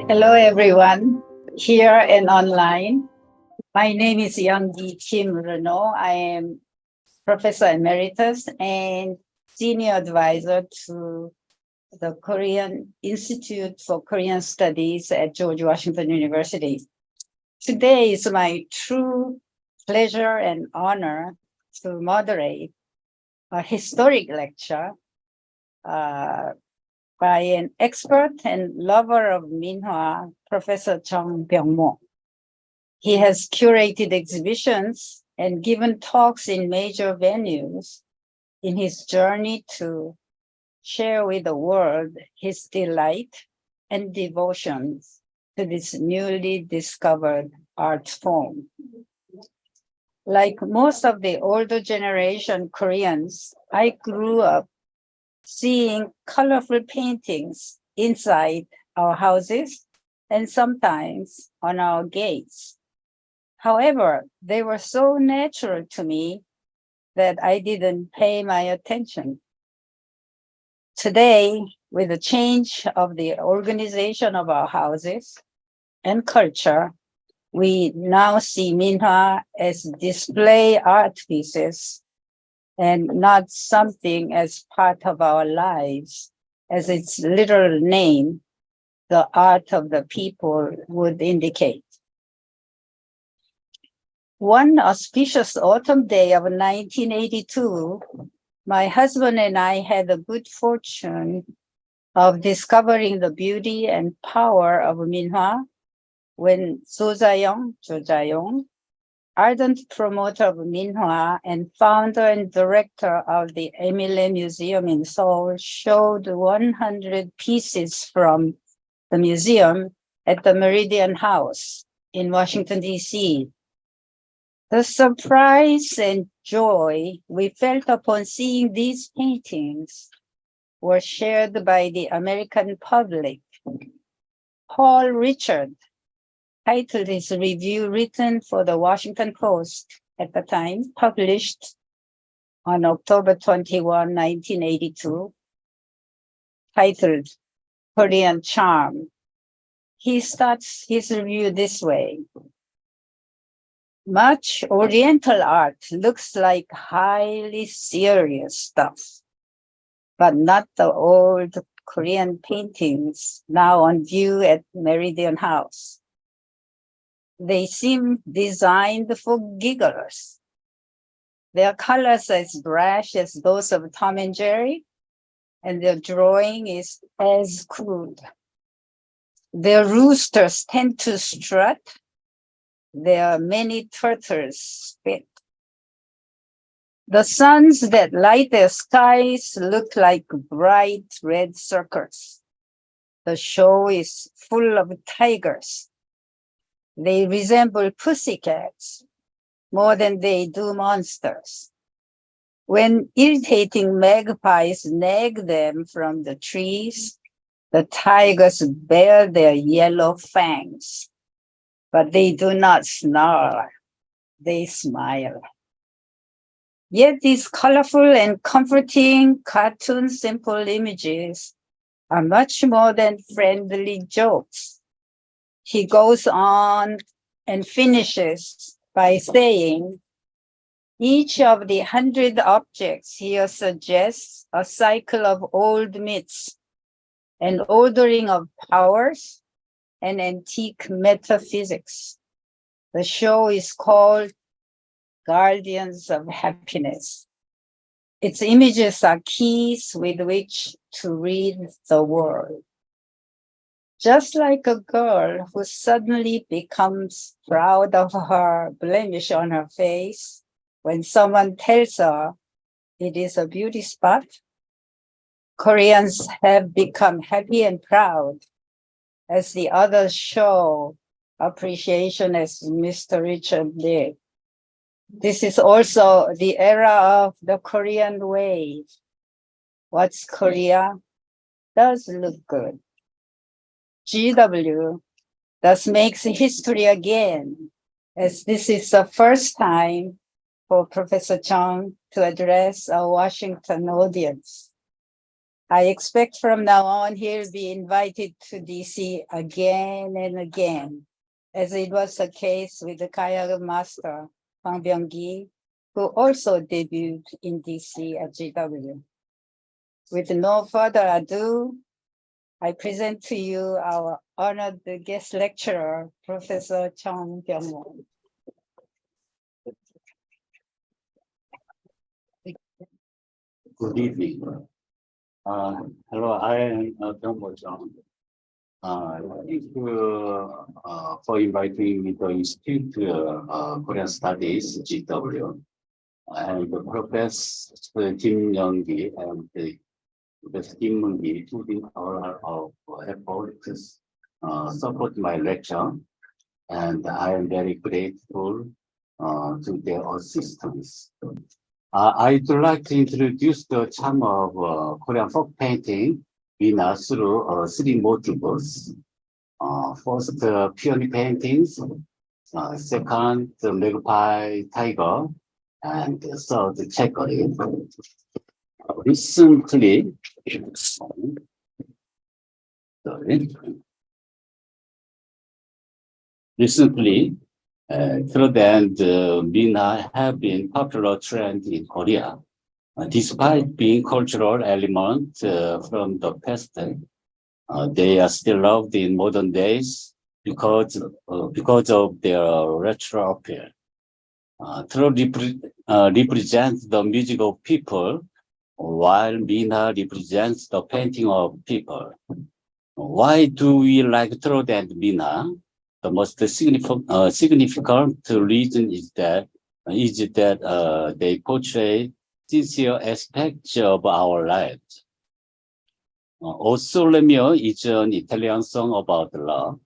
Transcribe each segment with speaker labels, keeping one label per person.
Speaker 1: Hello, everyone, here and online. My name is Younggi Kim Renault. I am Professor Emeritus and Senior Advisor to the Korean Institute for Korean Studies at George Washington University. Today is my true pleasure and honor to moderate a historic lecture by an expert and lover of Minhwa, Professor Chung Byumngmo. He has curated exhibitions and given talks in major venues in his journey to share with the world his delight and devotions to this newly discovered art form. Like most of the older generation Koreans, I grew up seeing colorful paintings inside our houses and sometimes on our gates. However, they were so natural to me that I didn't pay my attention. Today, with the change of the organization of our houses and culture, we now see Minhwa as display art pieces and not something as part of our lives, as its literal name, the art of the people, would indicate. One auspicious autumn day of 1982, my husband and I had the good fortune of discovering the beauty and power of Minhwa when Jo Jae-yong, ardent promoter of Minhwa and founder and director of the Emile Museum in Seoul, showed 100 pieces from the museum at the Meridian House in Washington, D.C. The surprise and joy we felt upon seeing these paintings were shared by the American public. Paul Richard titled his review, written for the Washington Post at the time, published on October 21, 1982, titled Korean Charm. He starts his review this way. Much Oriental art looks like highly serious stuff, but not the old Korean paintings now on view at Meridian House. They seem designed for gigglers. Their colors as brash as those of Tom and Jerry, and their drawing is as crude. Their roosters tend to strut. There are many turtles spit. The suns that light their skies look like bright red circles. The show is full of tigers. They resemble pussycats more than they do monsters. When irritating magpies nag them from the trees, the tigers bare their yellow fangs, but they do not snarl, they smile. Yet these colorful and comforting cartoon simple images are much more than friendly jokes. He goes on and finishes by saying, each of the 100 objects here suggests a cycle of old myths, an ordering of powers, and antique metaphysics. The show is called Guardians of Happiness. Its images are keys with which to read the world. Just like a girl who suddenly becomes proud of her blemish on her face when someone tells her it is a beauty spot, Koreans have become happy and proud as the others show appreciation, as Mr. Richard did. This is also the era of the Korean wave. What's Korea does look good. GW thus makes history again, as this is the first time for Professor Chung to address a Washington audience. I expect from now on he'll be invited to DC again and again, as it was the case with the kayak master, Byumngmo, who also debuted in DC at GW. With no further ado, I present to you our honored guest lecturer, Professor Chung Byumngmo.
Speaker 2: Good evening. Hello, I am Byumngmo Chung. Thank you for inviting me to Institute Korean Studies, GW, and Professor Kim Young-gi and Professor Kim Moon-gi putting all of effort to support my lecture, and I am very grateful to their assistance. I'd like to introduce the charm of Korean folk painting Minhwa through three motifs. First, peony paintings. Second, the magpie tiger. And third, checkering. Recently, Trad and Minhwa have been popular trend in Korea. Despite being cultural elements from the past, they are still loved in modern days because of their retro appeal. Trad represents the music of people, while Minhwa represents the painting of people. Why do we like Trad and Minhwa? The most significant reason is that they portray sincere aspects of our lives. O Sole Mio is an Italian song about love.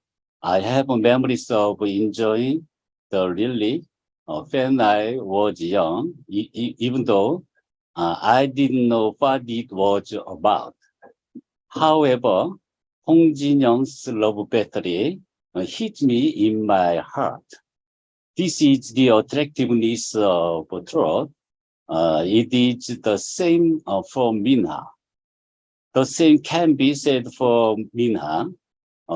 Speaker 2: I have memories of enjoying the lily when I was young, even though I didn't know what it was about. However, Hong Jin-young's love battery hit me in my heart. This is the attractiveness of Trad. It is the same for Minhwa. The same can be said for Minhwa,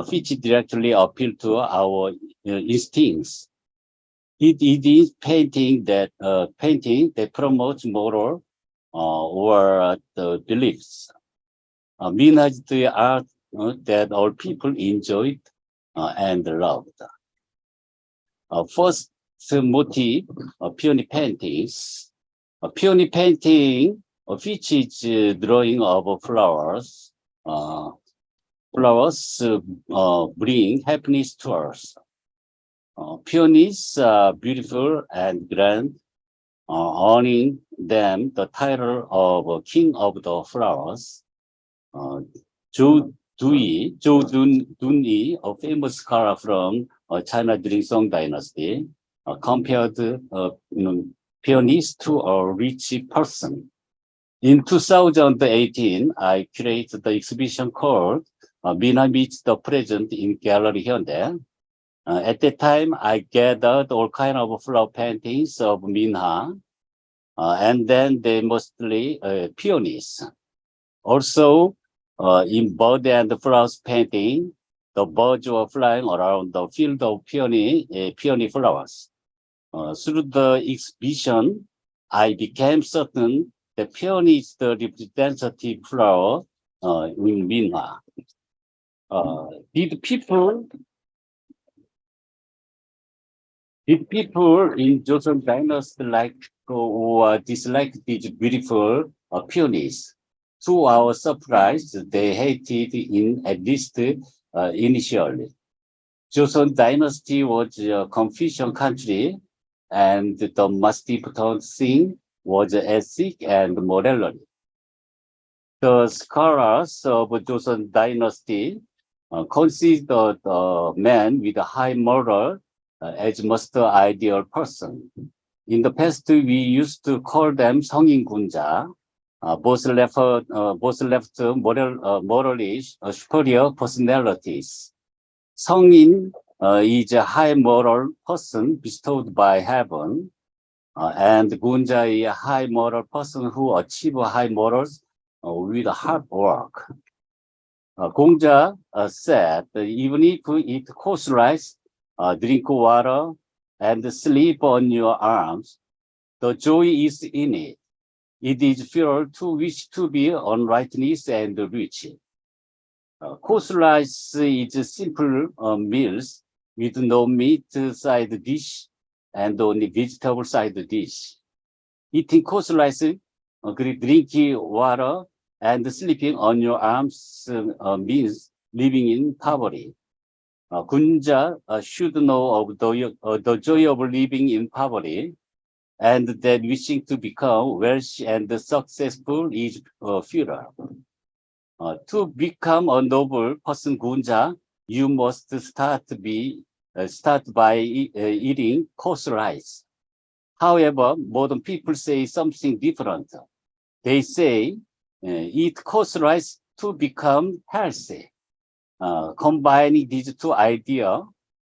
Speaker 2: which directly appeal to our instincts. It is painting that promotes moral or the beliefs. Minhwa is the art that all people enjoyed and loved. First motif, peony paintings. Peony painting, which is drawing of flowers. Flowers bring happiness to us. Peonies are beautiful and grand, earning them the title of King of the Flowers. Joseon, a famous scholar from China during Joseon Dynasty, compared peonies to a rich person. In 2018, I created the exhibition called Minhwa Meets the Present in Gallery Hyundai. At that time, I gathered all kinds of flower paintings of Minhwa, and then they mostly peonies. Also, in bird and flowers painting, the birds were flying around the field of peony flowers. Through the exhibition, I became certain that peony is the representative flower in Minhwa. Did people in Joseon Dynasty like or dislike these beautiful peonies? To our surprise, they hated at least initially. Joseon Dynasty was a Confucian country, and the most important thing was ethic and morality. The scholars of Joseon Dynasty considered a man with a high moral as most ideal person. In the past, we used to call them 성인군자, both left morally superior personalities. 성인 is a high moral person bestowed by heaven, and 군자 is a high moral person who achieve high morals with hard work. Gongja said that even if you eat coarse rice, drink water, and sleep on your arms, the joy is in it. It is fuel to wish to be on rightness and rich. Coarse rice is simple meals with no meat side dish and only vegetable side dish. Eating coarse rice, drinking water, and sleeping on your arms means living in poverty. Gunja should know of the joy of living in poverty, and that wishing to become wealthy and successful is futile. To become a noble person, Gunja, you must start by eating coarse rice. However, modern people say something different. They say eat coarse rice to become healthy. Combining these two ideas,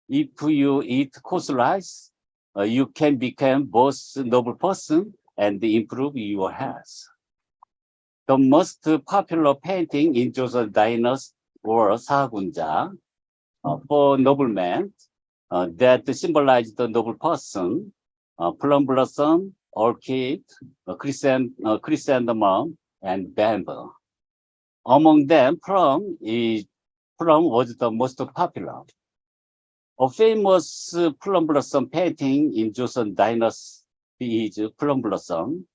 Speaker 2: if you eat coarse rice, you can become both a noble person and improve your health. The most popular painting in Joseon Dynasty was Sagunja for noblemen that symbolize the noble person, plum blossom, orchid, chrysanthemum, and bamboo. Among them, plum was the most popular. A famous plum blossom painting in Joseon Dynasty is Plum Blossom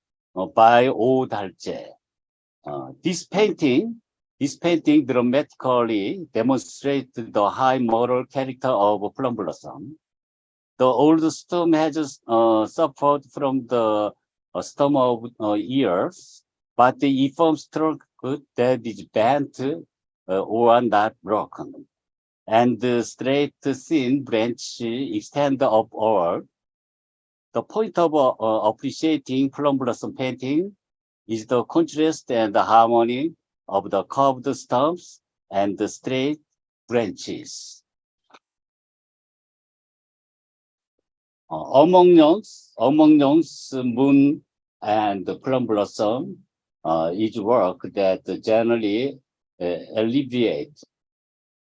Speaker 2: by O Dalje. This painting dramatically demonstrates the high moral character of Plum Blossom. The old stem has suffered from the storm of years, but the forms trunk that is bent or not broken, and the straight thin branch extend upward. The point of appreciating Plum Blossom painting is the contrast and the harmony of the curved stems and the straight branches. Among Young's moon and plum blossom is work that generally alleviate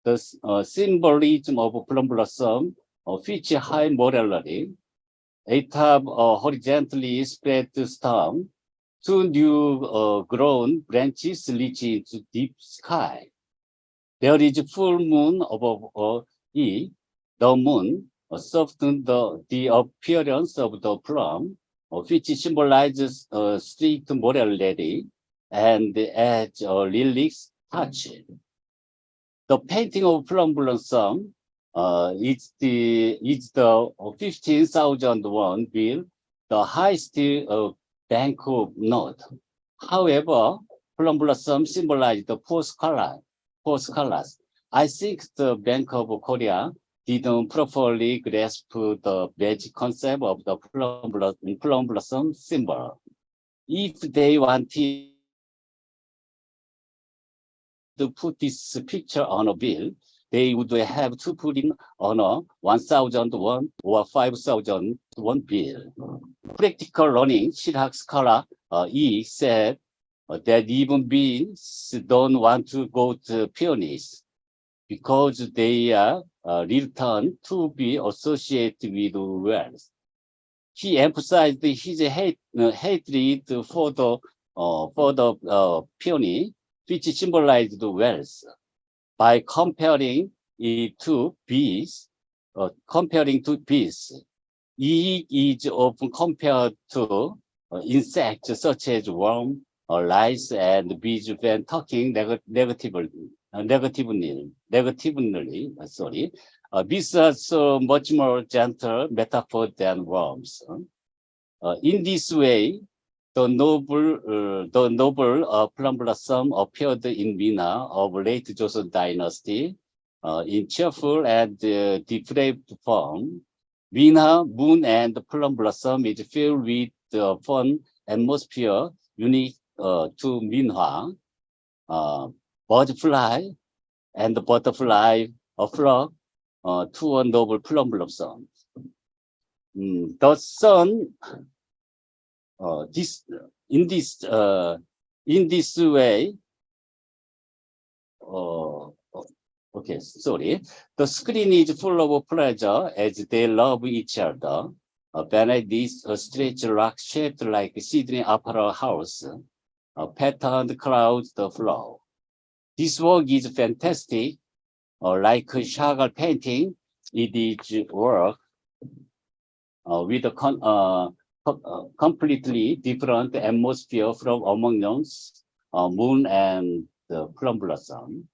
Speaker 2: the symbolism of plum blossom feature high morality. It have a horizontally spread stem, two new grown branches reach into deep sky. There is a full moon above it. The moon softens the appearance of the plum, which symbolizes strict morality and as a lilies touch. The painting of plum blossom is the 15,000 won bill, the highest banknote. However, plum blossom symbolizes the post-colors. I think the Bank of Korea didn't properly grasp the basic concept of the plum blossom symbol. If they wanted to put this picture on a bill, they would have to put it on a 1,000 won or 5,000 won bill. Practical learning, Shirhak scholar E said that even beings don't want to go to peonies because they are reluctant to be associated with wealth. He emphasized his hatred for the peony, which symbolized wealth, by comparing it to bees. E is often compared to insects such as worms, lice, and bees when talking negatively. Bees are so much more gentle metaphor than worms. In this way, the noble plum blossom appeared in Minhwa of late Joseon Dynasty in cheerful and depraved form. Minhwa, moon, and plum blossom is filled with fun atmosphere unique to Minhwa. Bird fly and the butterfly flock to a noble plum blossom. The sun, this In this way, okay, sorry. The screen is full of pleasure as they love each other. Beneath this, a stretch rock shaped like Sydney Opera House, patterned clouds the floor. This work is fantastic. Like Chagall painting, it is work with a completely different atmosphere from Among Us, Moon and the Plum Blossom.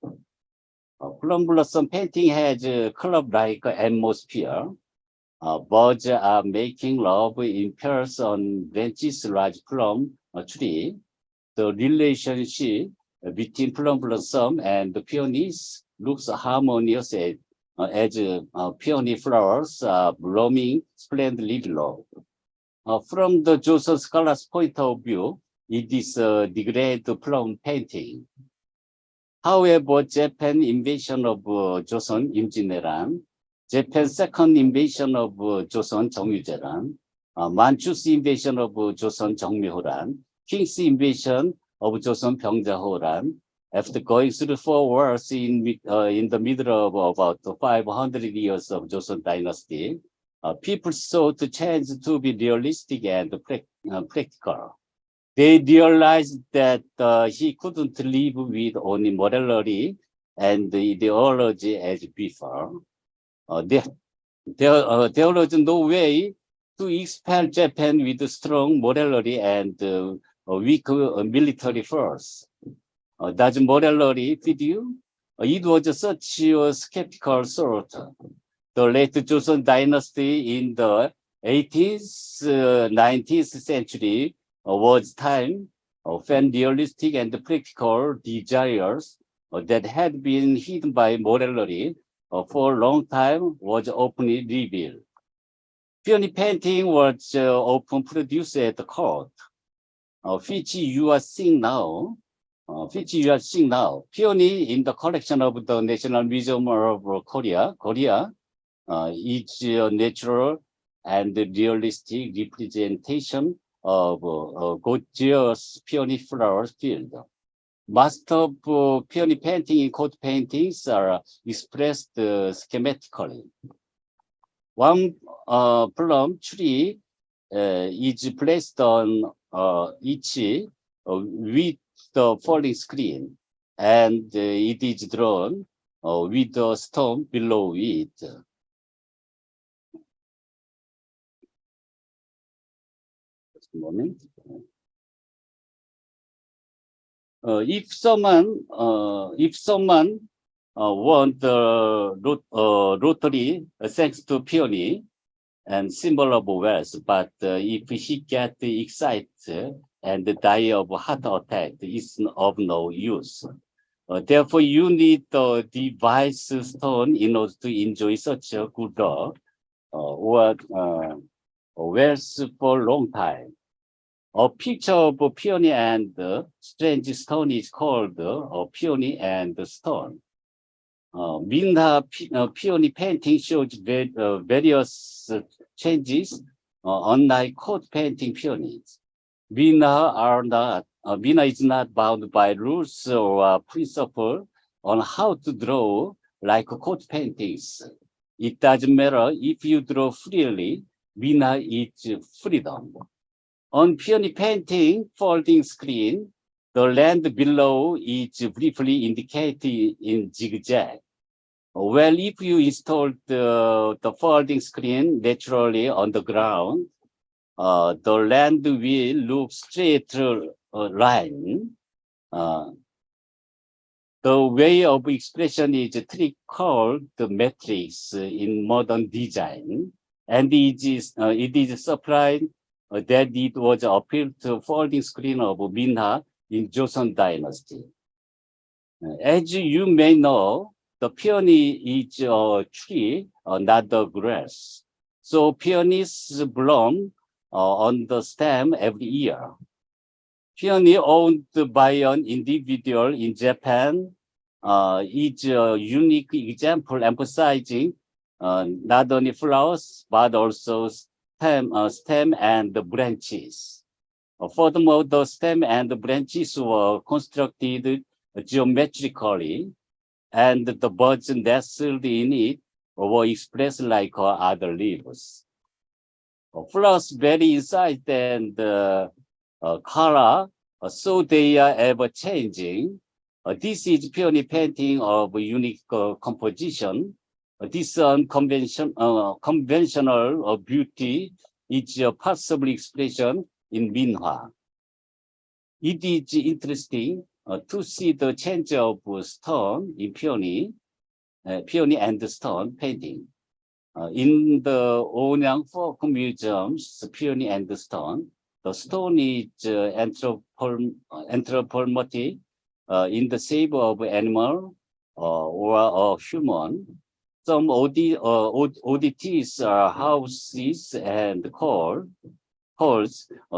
Speaker 2: Plum Blossom painting has a club-like atmosphere. Birds are making love in pairs on branches large plum tree. The relationship between plum blossom and the peonies looks harmonious as peony flowers are blooming splendidly below. From the Joseon scholar's point of view, it is a degraded plum painting. However, Japan invasion of Joseon 임진왜란, Japan's second invasion of Joseon 정유재란, Manchu's invasion of Joseon 정묘호란, King's invasion of Joseon 병자호란, after going through 4 wars in the middle of about 500 years of Joseon Dynasty, people sought to change to be realistic and practical. They realized that he couldn't live with only morality and the ideology as before. There was no way to expel Japan with strong morality and weak military force. Does morality fit you? It was such a skeptical sort. The late Joseon dynasty in the 18th, 19th century was time when realistic and practical desires that had been hidden by morality for a long time was openly revealed. Peony painting was often produced at the court, which you are seeing now. Peony in the collection of the National Museum of Korea is a natural and realistic representation of gorgeous peony flowers field. Most of peony painting in coat paintings are expressed schematically. One plum tree is placed on each with the falling screen, and it is drawn with the stone below it. Just a moment. If someone want the rotary thanks to peony and symbol of wealth, but if he get excited and die of heart attack, it's of no use. Therefore, you need the device stone in order to enjoy such a good or wealth for a long time. A picture of peony and strange stone is called a peony and stone. Minhwa peony painting shows various changes, unlike coat painting peonies. Minhwa is not bound by rules or principle on how to draw like coat paintings. It doesn't matter if you draw freely. Minhwa is freedom. On peony painting folding screen, the land below is briefly indicated in zigzag. Well, if you install the folding screen naturally on the ground, the land will look straight line. The way of expression is a trick called the matrix in modern design, and it is surprised that it was appealed to folding screen of Minhwa in Joseon Dynasty. As you may know, the peony is a tree, not the grass. So peonies bloom on the stem every year. Peony owned by an individual in Japan is a unique example emphasizing not only flowers, but also stem and branches. Furthermore, the stem and the branches were constructed geometrically, and the birds nestled in it were expressed like other leaves. Flowers vary in size and color, so they are ever changing. This is purely painting of unique composition. This conventional beauty is a possible expression in Minhwa. It is interesting to see the change of stone in peony and stone painting. In the Onyang Folk Museum's peony and stone, the stone is anthropomorphic in the shape of animal or a human. Some oddities are houses and halls.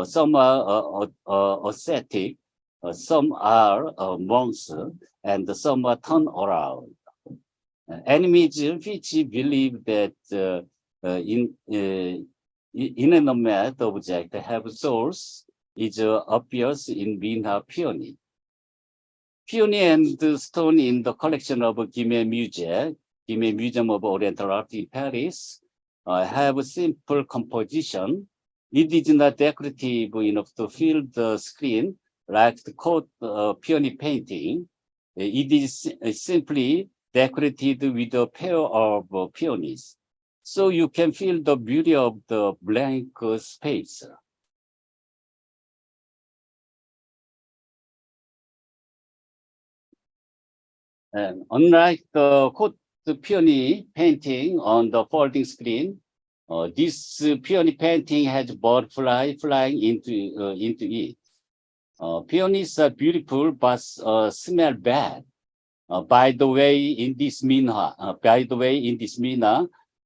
Speaker 2: Some are ascetic, some are monks, and some are turned around. Enemies which believe that inanimate object have souls is obvious in Minhwa peony. Peony and stone in the collection of Museum of Oriental Art in Paris, have simple composition. It is not decorative enough to fill the screen like the coat peony painting. It is simply decorated with a pair of peonies. So you can feel the beauty of the blank space. And unlike the coat peony painting on the folding screen, this peony painting has bird flying into it. Peonies are beautiful but smell bad. By the way, in this Minhwa,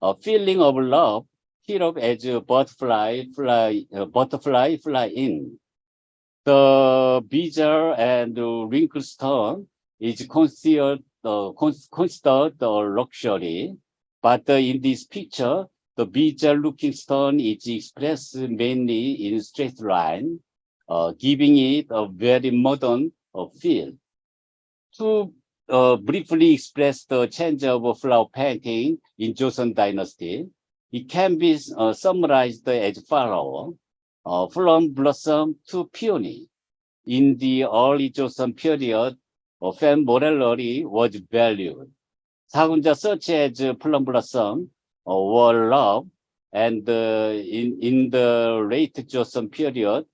Speaker 2: a feeling of love here up as a butterfly fly in. The bezel and wrinkle stone is considered a luxury, but in this picture, the bezel-looking stone is expressed mainly in straight line, giving it a very modern feel. To briefly express the change of flower painting in Joseon Dynasty, it can be summarized as follows. From blossom to peony. In the early Joseon period, fan morality was valued. 사군자 such as plum blossom were loved, and in the late Joseon period,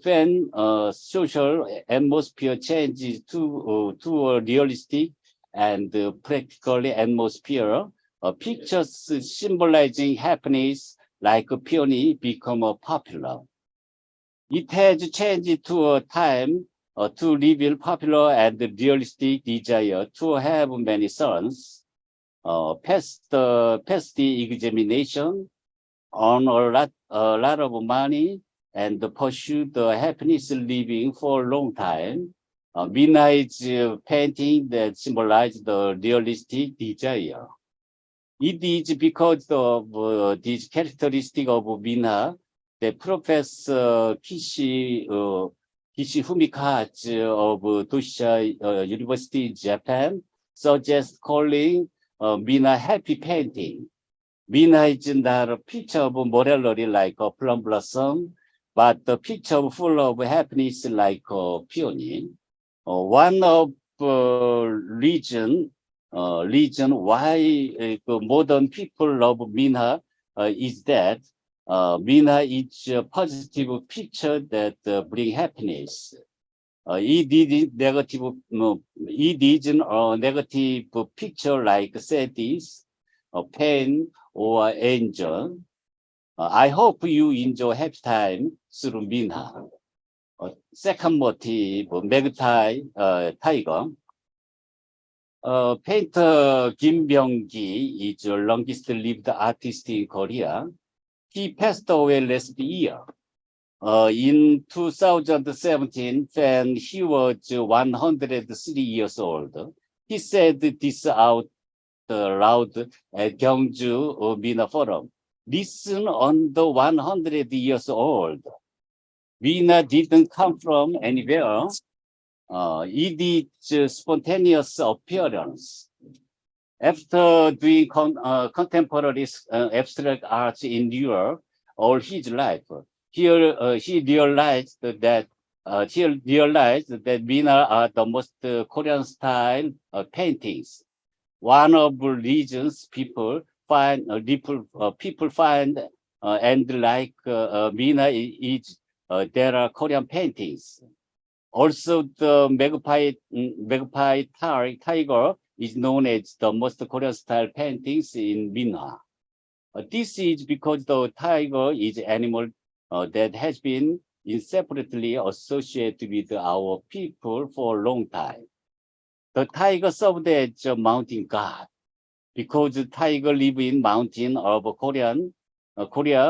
Speaker 2: fan social atmosphere changes to a realistic and practical atmosphere. Pictures symbolizing happiness like a peony become popular. It has changed to a time to reveal popular and realistic desire to have many sons, pass the examination, earn a lot of money, and pursue the happiness living for a long time. Minhwa is painting that symbolizes the realistic desire. It is because of this characteristic of Minhwa that Professor Kishi Fumikazu of Dosha University, Japan, suggests calling Minhwa happy painting. Minhwa is not a picture of morality like a plum blossom, but a picture full of happiness like a peony. One of reason why modern people love Minhwa is that Minhwa is a positive picture that bring happiness. It is a negative picture like sadness, pain, or anger. I hope you enjoy happy time through Minhwa. Second motif, magpie tiger. Painter Kim Byung-gi is the longest lived artist in Korea. He passed away last year. In 2017, when he was 103 years old, he said this out loud at Gyeongju Minhwa Forum. Listen on the 100 years old. Minhwa didn't come from anywhere. It is spontaneous appearance. After doing contemporary abstract arts in Europe all his life, he realized that Minhwa are the most Korean style paintings. One of the reasons people find and like Minhwa is there are Korean paintings. Also, the magpie tiger is known as the most Korean style paintings in Minhwa. This is because the tiger is an animal that has been inseparably associated with our people for a long time. The tiger served as a mountain god because the tiger live in mountain of Korea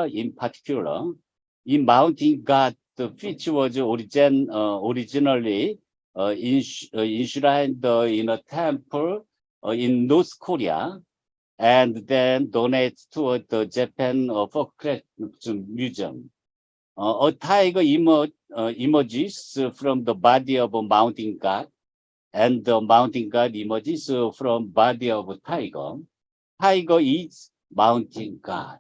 Speaker 2: in particular. In mountain god, the feature was originally enshrined in a temple in North Korea and then donated to the Japan Folklore Museum. A tiger emerges from the body of a mountain god, and the mountain god emerges from body of a tiger. Tiger is mountain god.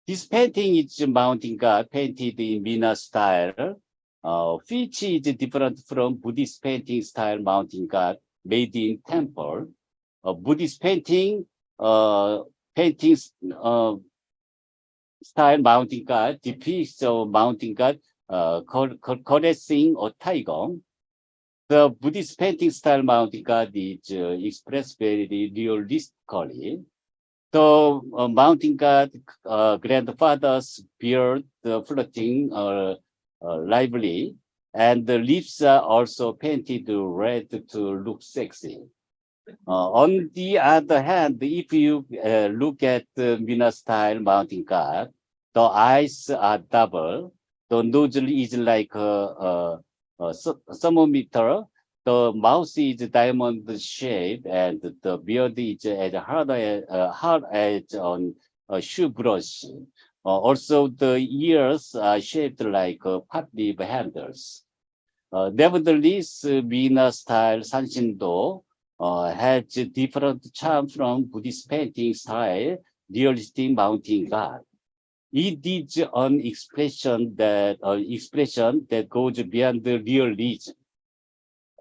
Speaker 2: This painting is mountain god painted in Minhwa style, which is different from Buddhist painting style mountain god made in temple. Buddhist paintings style mountain god depicts a mountain god caressing a tiger. The Buddhist painting style mountain god is expressed very realistically. The mountain god grandfather's beard floating lively, and the lips are also painted red to look sexy. On the other hand, if you look at the Minhwa style mountain god, the eyes are double. The nostril is like a thermometer. The mouth is diamond shape, and the beard is as hard as on a shoe brush. Also, the ears are shaped like pot leaf handles. Nevertheless, Minhwa style Sanshindo has different charm from Buddhist painting style, realistic mountain god. It is an expression that goes beyond the realism.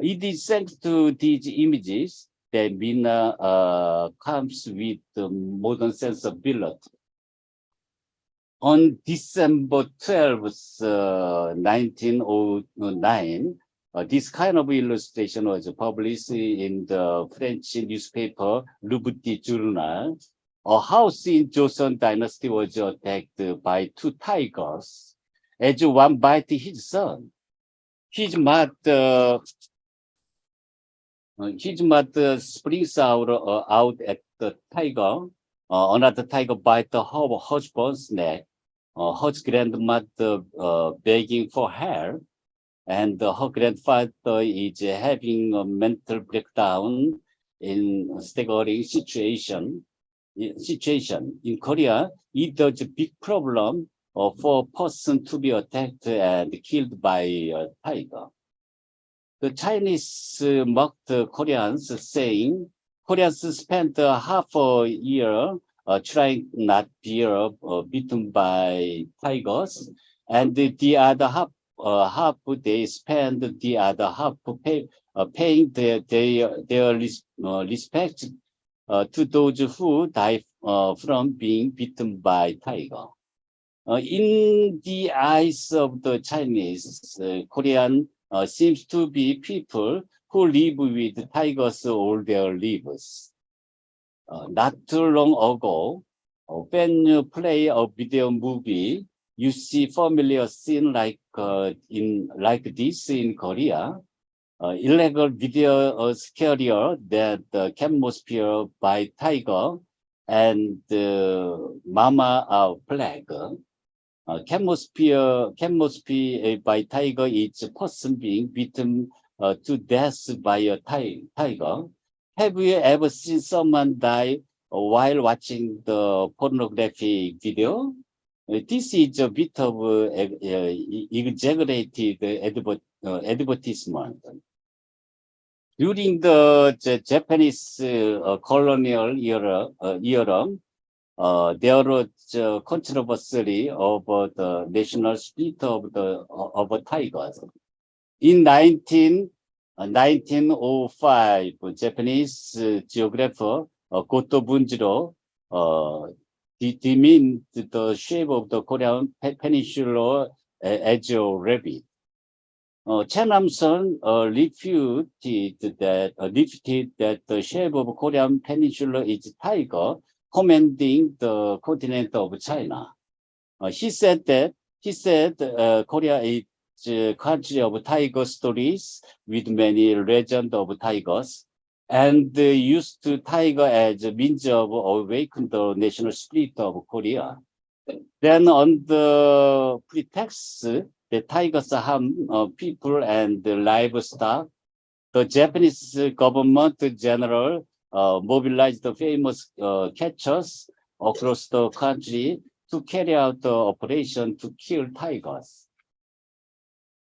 Speaker 2: It is thanks to these images that Minhwa comes with the modern sensibility. On December 12th, 1909, this kind of illustration was published in the French newspaper Le Petit Journal. A house in Joseon Dynasty was attacked by two tigers as one bit his son. His mother springs out at the tiger. Another tiger bites her husband's neck. Her grandmother begging for help, and her grandfather is having a mental breakdown in staggering situation. In Korea, it is a big problem for a person to be attacked and killed by a tiger. The Chinese mocked Koreans, saying Koreans spent half a year trying not be bitten by tigers, and the other half they spend the other half paying their respect to those who die from being bitten by tiger. In the eyes of the Chinese, Korean seems to be people who live with tigers all their lives. Not too long ago, when you play a video movie, you see familiar scene like this in Korea. Illegal video scarier than the atmosphere by tiger and Mama Black. Chemosphere by tiger is a person being beaten to death by a tiger. Have you ever seen someone die while watching the pornographic video? This is a bit of exaggerated advertisement. During the Japanese colonial era, there was controversy over the national split of tigers. In 1905, Japanese geographer Goto Bunjiro determined the shape of the Korean peninsula as a rabbit. Chen Namson refuted that the shape of Korean peninsula is tiger, commanding the continent of China. He said Korea is a country of tiger stories with many legends of tigers, and used to tiger as a means of awakening the national spirit of Korea. Then, on the pretext the tigers harm people and livestock, the Japanese government general mobilized the famous catchers across the country to carry out the operation to kill tigers.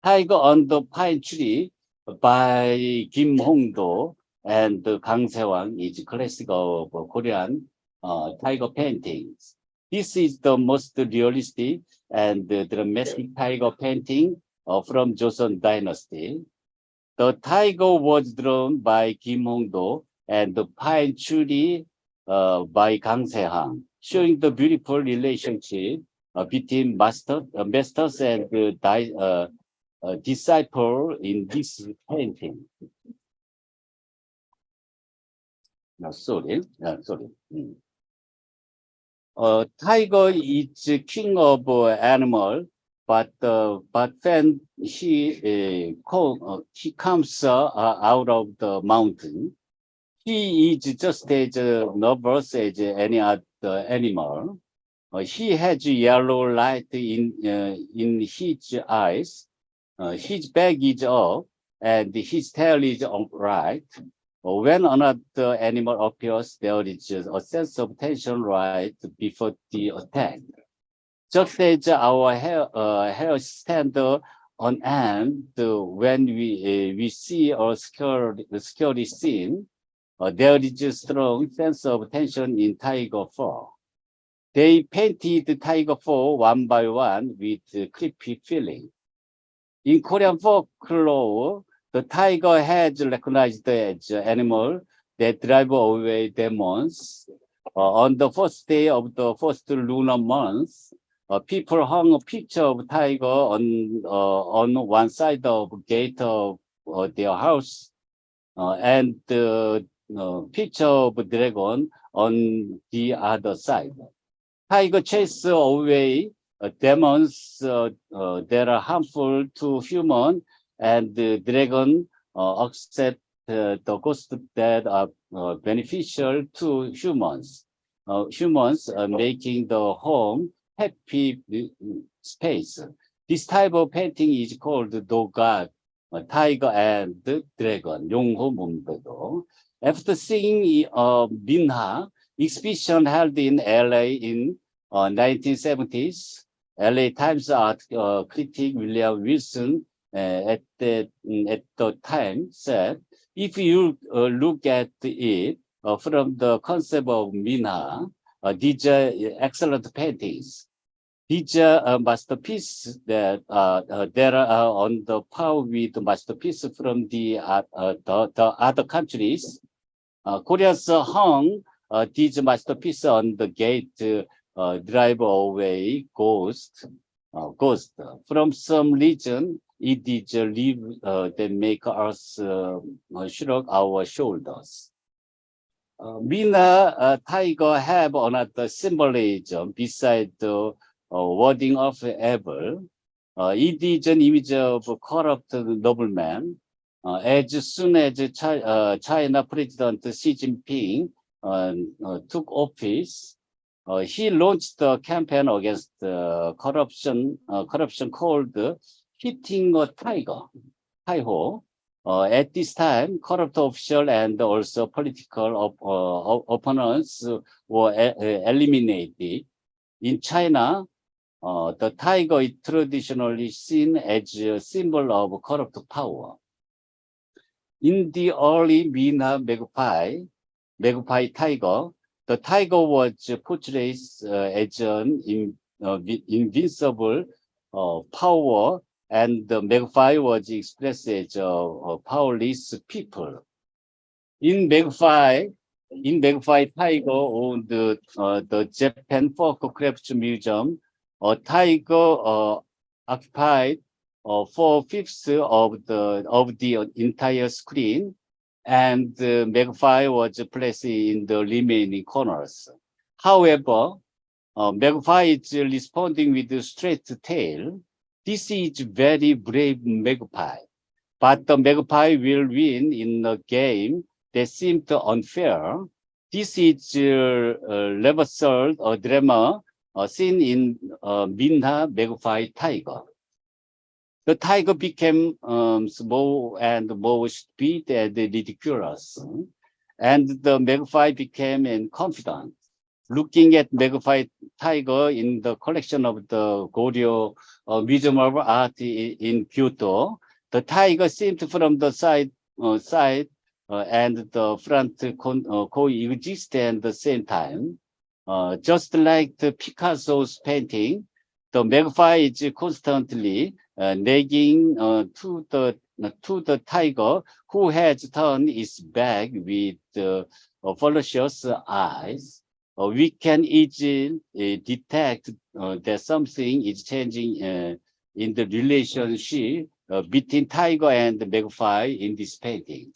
Speaker 2: Tiger on the Pine Tree by Kim Hong-do and Kang Se-wang is classic of Korean tiger paintings. This is the most realistic and dramatic tiger painting from Joseon Dynasty. The tiger was drawn by Kim Hong-do and the pine tree by Kang Se-hang, showing the beautiful relationship between masters and disciple in this painting. Sorry. Tiger is king of animal, but when he comes out of the mountain, he is just as nervous as any other animal. He has yellow light in his eyes. His back is up, and his tail is upright. When another animal appears, there is a sense of tension right before the attack. Just as our hair stand on end when we see a scary scene, there is a strong sense of tension in tiger fur. They painted the tiger fur one by one with creepy feeling. In Korean folklore, the tiger has recognized as an animal that drive away demons. On the first day of the first lunar month, people hung a picture of tiger on one side of the gate of their house, and the picture of dragon on the other side. Tiger chase away demons that are harmful to human, and the dragon accept the ghosts that are beneficial to humans. Humans are making the home happy space. This type of painting is called Dogad, tiger and dragon, 용호 문배도. After seeing Minhwa exhibition held in LA in 1970s, LA Times art critic William Wilson at the time said, if you look at it from the concept of Minhwa, these are excellent paintings. These are masterpieces that are on the par with masterpieces from the other countries. Korea's hung these masterpieces on the gate drive away ghost. From some region, it is a leaf that make us shrug our shoulders. Minhwa tiger have another symbolism beside the wording of evil. It is an image of a corrupt nobleman. As soon as China President Xi Jinping took office, he launched a campaign against corruption called hitting a tiger, Taiho. At this time, corrupt officials and also political opponents were eliminated. In China, The tiger is traditionally seen as a symbol of corrupt power. In the early Minhwa magpie tiger, the tiger was portrayed as an invincible power, and the magpie was expressed as a powerless people. In magpie tiger owned the Japan Folk Crafts Museum, a tiger occupied 4/5 of the entire screen, and the magpie was placed in the remaining corners. However, magpie is responding with a straight tail. This is very brave magpie, but the magpie will win in a game that seemed unfair. This is reversal drama seen in Minhwa magpie tiger. The tiger became small and more stupid and ridiculous, and the magpie became confident. Looking at magpie tiger in the collection of the Goryeo Museum of Art in Kyoto, the tiger seemed from the side and the front coexist at the same time. Just like the Picasso's painting, the magpie is constantly nagging to the tiger, who has turned its back with ferocious eyes. We can easily detect that something is changing in the relationship between tiger and the magpie in this painting.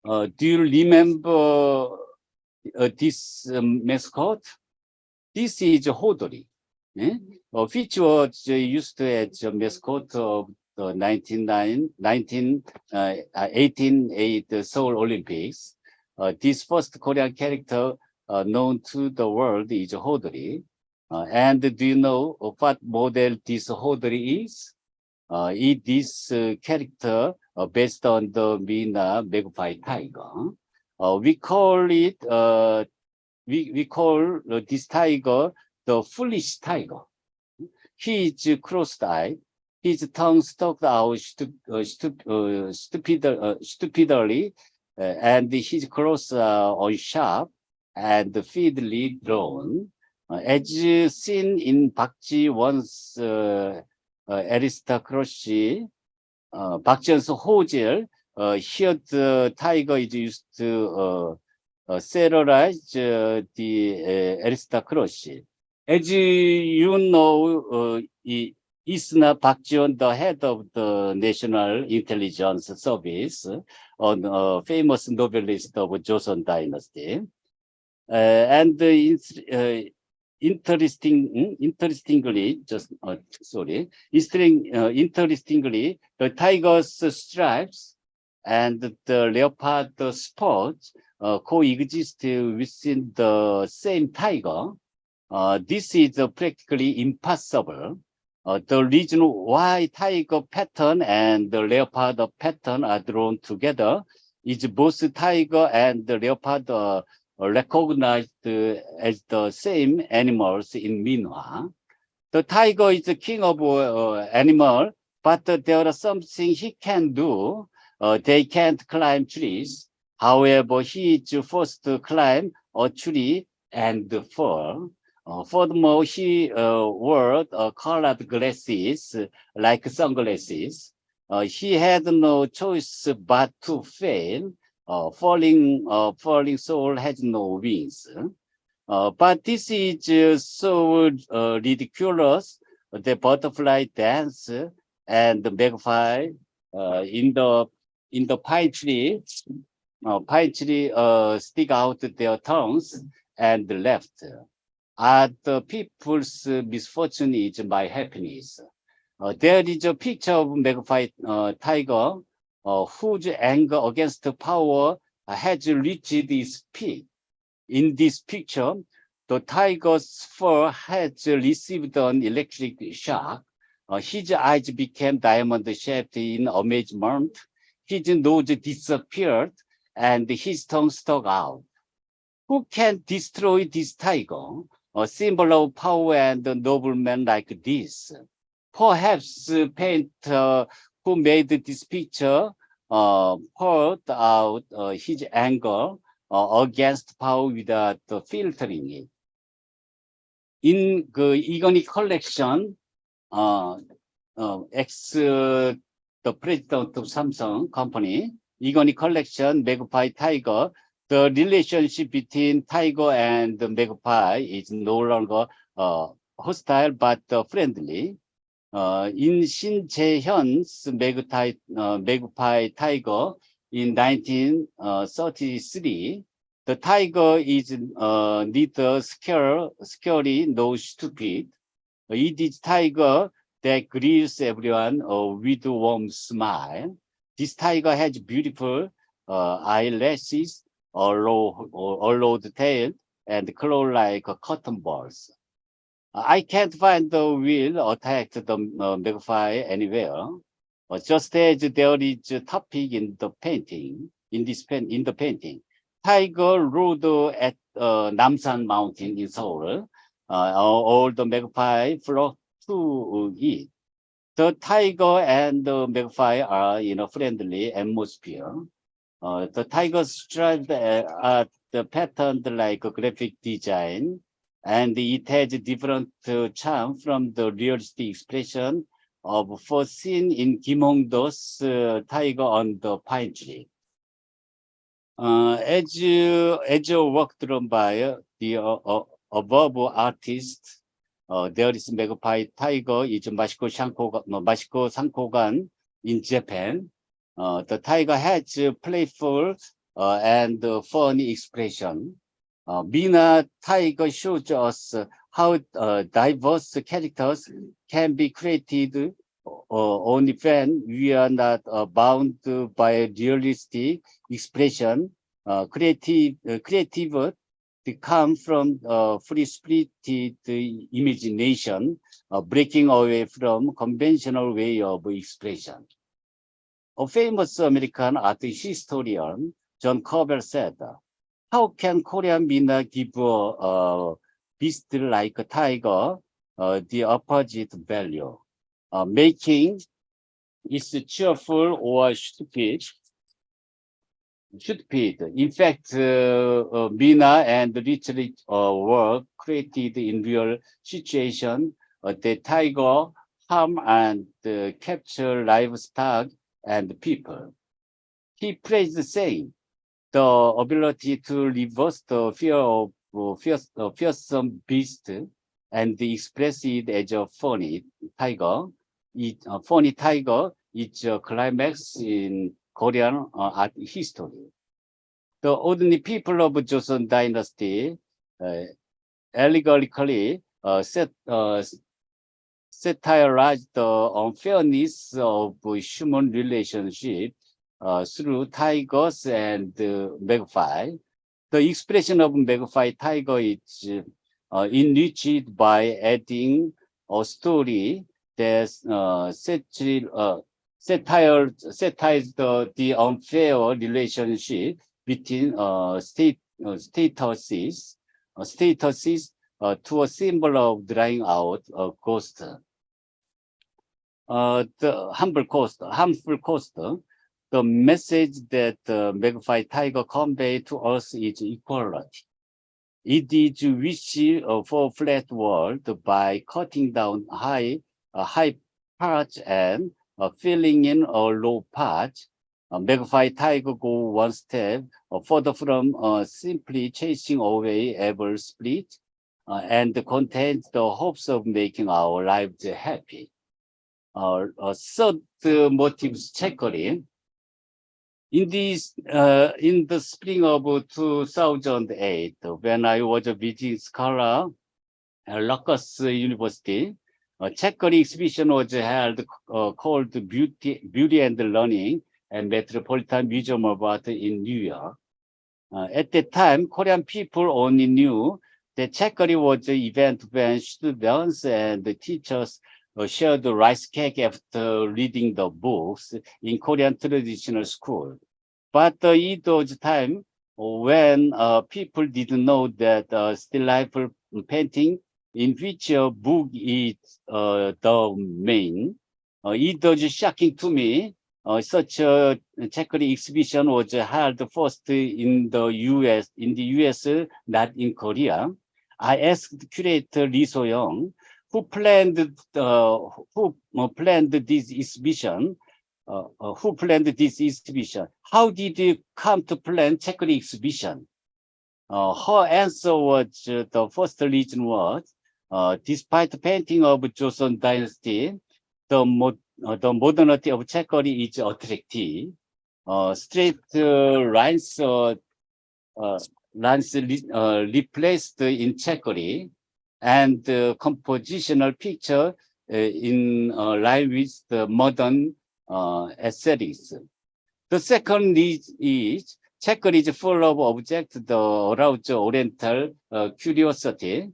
Speaker 2: Do you remember this mascot? This is Hodori, which was used as a mascot of the 1888 Seoul Olympics. This first Korean character known to the world is Hodori. And do you know what model this Hodori is? It is character based on the Minhwa magpie tiger. We call this tiger the foolish tiger. He is cross-eyed. His tongue stuck out stupidly, and his claws are sharp and feebly drawn. As seen in Park Ji-won's aristocracy, Park Ji-won's Hojel, here the tiger is used to satirize the aristocracy. As you know, Isna Park Ji-won, the head of the National Intelligence Service, a famous novelist of Joseon Dynasty, and interestingly, the tiger's stripes and the leopard spots coexist within the same tiger. This is practically impossible. The reason why tiger pattern and the leopard pattern are drawn together is both tiger and the leopard are recognized as the same animals in Minhwa. The tiger is the king of animal, but there are something he can do. They can't climb trees. However, he is forced to climb a tree and fall. Furthermore, he wore colored glasses like sunglasses. He had no choice but to fail. Falling soul has no wings. But this is so ridiculous. The butterfly dance and the magpie in the pine tree stick out their tongues and left. The people's misfortune is my happiness. There is a picture of magpie tiger whose anger against power has reached its peak. In this picture, the tiger's fur has received an electric shock. His eyes became diamond-shaped in amazement. His nose disappeared, and his tongue stuck out. Who can destroy this tiger? a symbol of power and noblemen like this. Perhaps the painter who made this picture poured out his anger against power without filtering it. In the 이건희 collection, the president of Samsung company, 이건희 collection, Magpie Tiger, the relationship between Tiger and the Magpie is no longer hostile but friendly. In 신재현's Magpie Tiger in 1933, the tiger is neither scary nor stupid. It is tiger that greets everyone with a warm smile. This tiger has beautiful eyelashes, a low tail, and claws like cotton balls. I can't find the wheel attacked the magpie anywhere. Just as there is a topic in the painting, in the painting, tiger rode at Namsan Mountain in Seoul. All the magpie flock to it. The tiger and the magpie are in a friendly atmosphere. The tiger striped at the pattern like a graphic design, and it has different charm from the realistic expression of first seen in Kim Hong-do's tiger on the pine tree. As a work drawn by the above artist, there is magpie tiger is Mashiko Sankogan in Japan. The tiger has playful and funny expression. Minhwa tiger shows us how diverse characters can be created only when we are not bound by realistic expression. Creative come from free-spirited imagination, breaking away from conventional way of expression. A famous American art historian, John Covell, said, "How can Korean Minhwa give a beast like a tiger the opposite value, making it cheerful or stupid? In fact, Minhwa and literary work created in real situation, the tiger harm and capture livestock and people." He praised the same, the ability to reverse the fear of fearsome beast and express it as a funny tiger. Funny tiger is a climax in Korean art history. The ordinary people of Joseon Dynasty allegorically satirized the unfairness of human relationship through tigers and magpie. The expression of magpie tiger is enriched by adding a story that satires the unfair relationship between statuses to a symbol of drawing out a ghost. The harmful cost. The message that magpie tiger convey to us is equality. It is wish for a flat world by cutting down high parts and filling in a low part. Magpie tiger go one step further from simply chasing away every split and contains the hopes of making our lives happy. Third motives checkering. In the spring of 2008, when I was a visiting scholar at Rutgers University, a checkering exhibition was held called Beauty and Learning at Metropolitan Museum of Art in New York. At that time, Korean people only knew that checkering was an event when students and the teachers shared the rice cake after reading the books in Korean traditional school. But it was time when people didn't know that still life painting in which a book is the main. It was shocking to me. Such a checker exhibition was held first in the U.S., not in Korea. I asked curator Lee So-young, who planned this exhibition. Who planned this exhibition? How did you come to plan checker exhibition? Her answer was the first reason was, despite the painting of Joseon Dynasty, the modernity of Chequery is attractive. Straight lines replaced in Chequery, and compositional picture in line with the modern aesthetics. The second is Chequery is full of objects that arouse Oriental curiosity.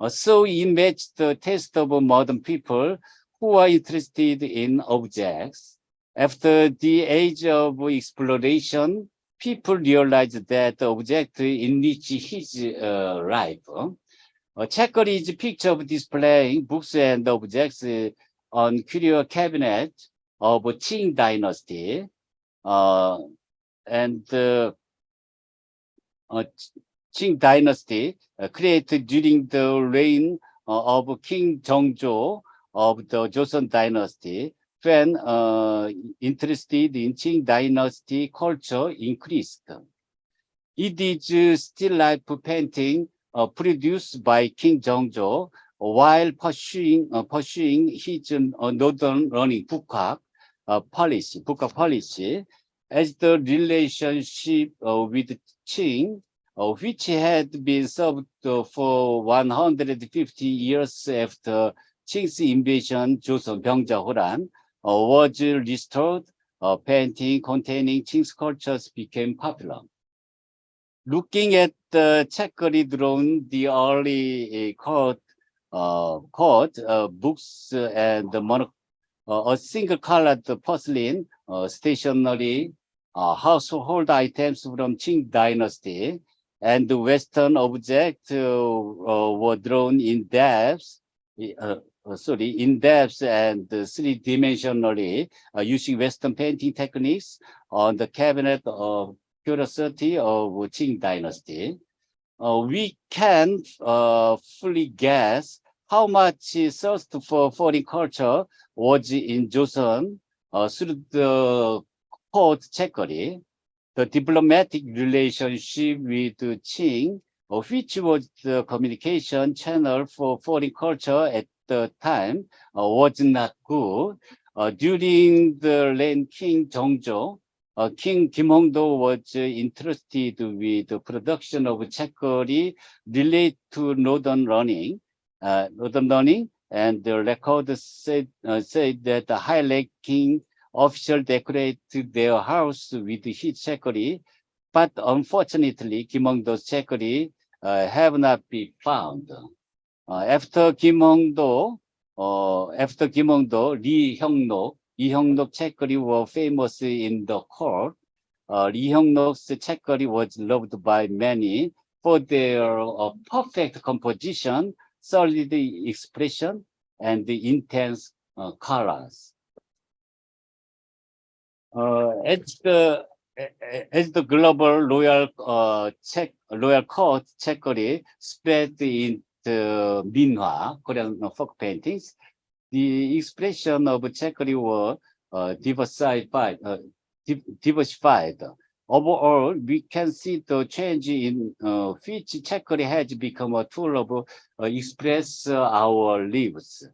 Speaker 2: So it matched the taste of modern people who are interested in objects. After the age of exploration, people realized that the object enriched his life. Chequery is a picture of displaying books and objects on curio cabinet of Qing Dynasty. And Qing Dynasty created during the reign of King Jeongjo of the Joseon Dynasty, when interested in Qing Dynasty culture increased. It is still life painting produced by King Jeongjo while pursuing his northern learning book policy. As the relationship with Qing, which had been served for 150 years after Qing's invasion, Joseon Byumngmo was restored, painting containing Qing's cultures became popular. Looking at the chequery drawn, the early court books and a single-colored porcelain, stationery, household items from Qing Dynasty, and the Western objects were drawn in depth, and three-dimensionally using Western painting techniques on the cabinet of curiosity of Qing Dynasty. We can fully guess how much thirst for foreign culture was in Joseon through the court chequery. The diplomatic relationship with Qing, which was the communication channel for foreign culture at the time, was not good. During the reign King Jeongjo, King Kim Hong-do was interested with the production of chequery related to northern learning, and the record said that the high-ranking official decorated their house with his chequery, but unfortunately, Kim Hong-do's chequery have not been found. After Kim Hong-do, Lee Hyung-nok chequery were famous in the court. Lee Hyung-nok's chequery was loved by many for their perfect composition, solid expression, and the intense colors. As the global royal court chequery spread in the Minhwa, Korean folk paintings, the expression of chequery were diversified. Overall, we can see the change in which chequery has become a tool of express our lives.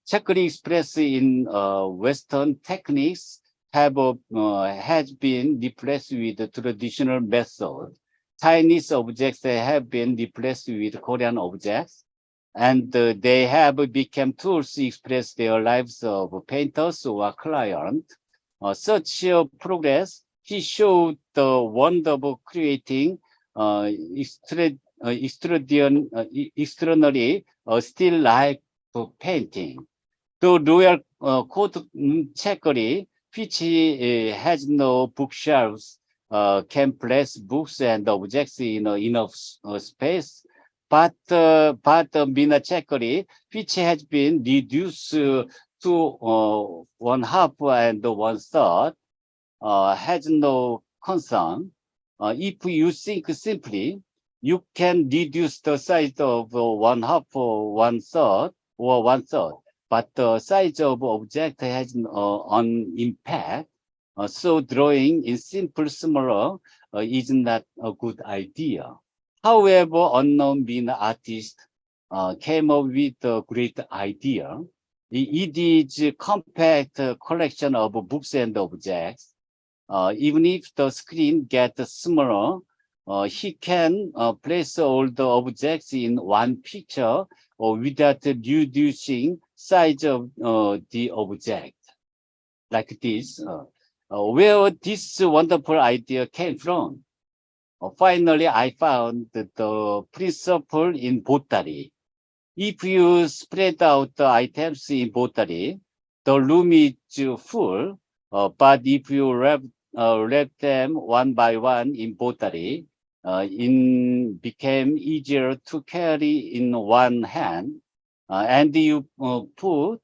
Speaker 2: Chequery expressed in Western techniques has been replaced with the traditional method. Chinese objects have been replaced with Korean objects, and they have become tools to express their lives of painters or clients. Such progress, he showed the wonder of creating extraordinary still life painting. The royal court chequery, which has no bookshelves, can place books and objects in enough space, but Mina Chakri, which has been reduced to 1/2 and 1/3, has no concern. If you think simply, you can reduce the size of 1/2 or 1/3 or 1/3, but the size of object has an impact. So drawing in simple smaller is not a good idea. However, unknown being artist came up with a great idea. It is a compact collection of books and objects. Even if the screen gets smaller, he can place all the objects in one picture without reducing size of the object. Like this, where this wonderful idea came from. Finally, I found the principle in pottery. If you spread out the items in pottery, the room is full, but if you wrap them one by one in pottery, it became easier to carry in one hand, and you put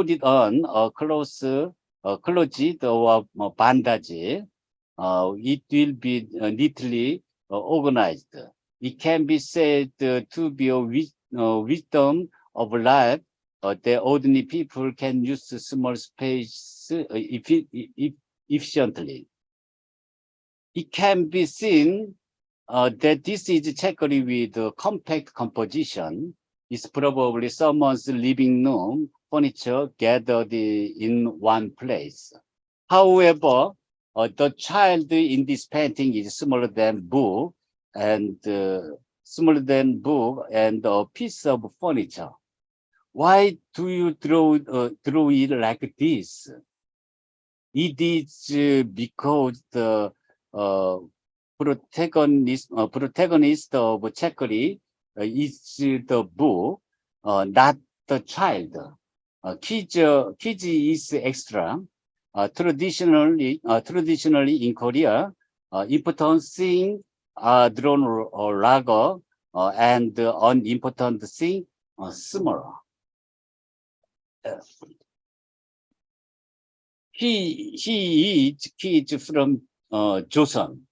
Speaker 2: it on a clothes or bandage. It will be neatly organized. It can be said to be a wisdom of life that ordinary people can use the small space efficiently. It can be seen that this is checkery with compact composition. It's probably someone's living room furniture gathered in one place. However, the child in this painting is smaller than book and a piece of furniture. Why do you draw it like this? It is because the protagonist of Chakri is the book, not the child. Kids is extra. Traditionally in Korea, important things are drawn larger and unimportant things smaller. He is kids from Joseon,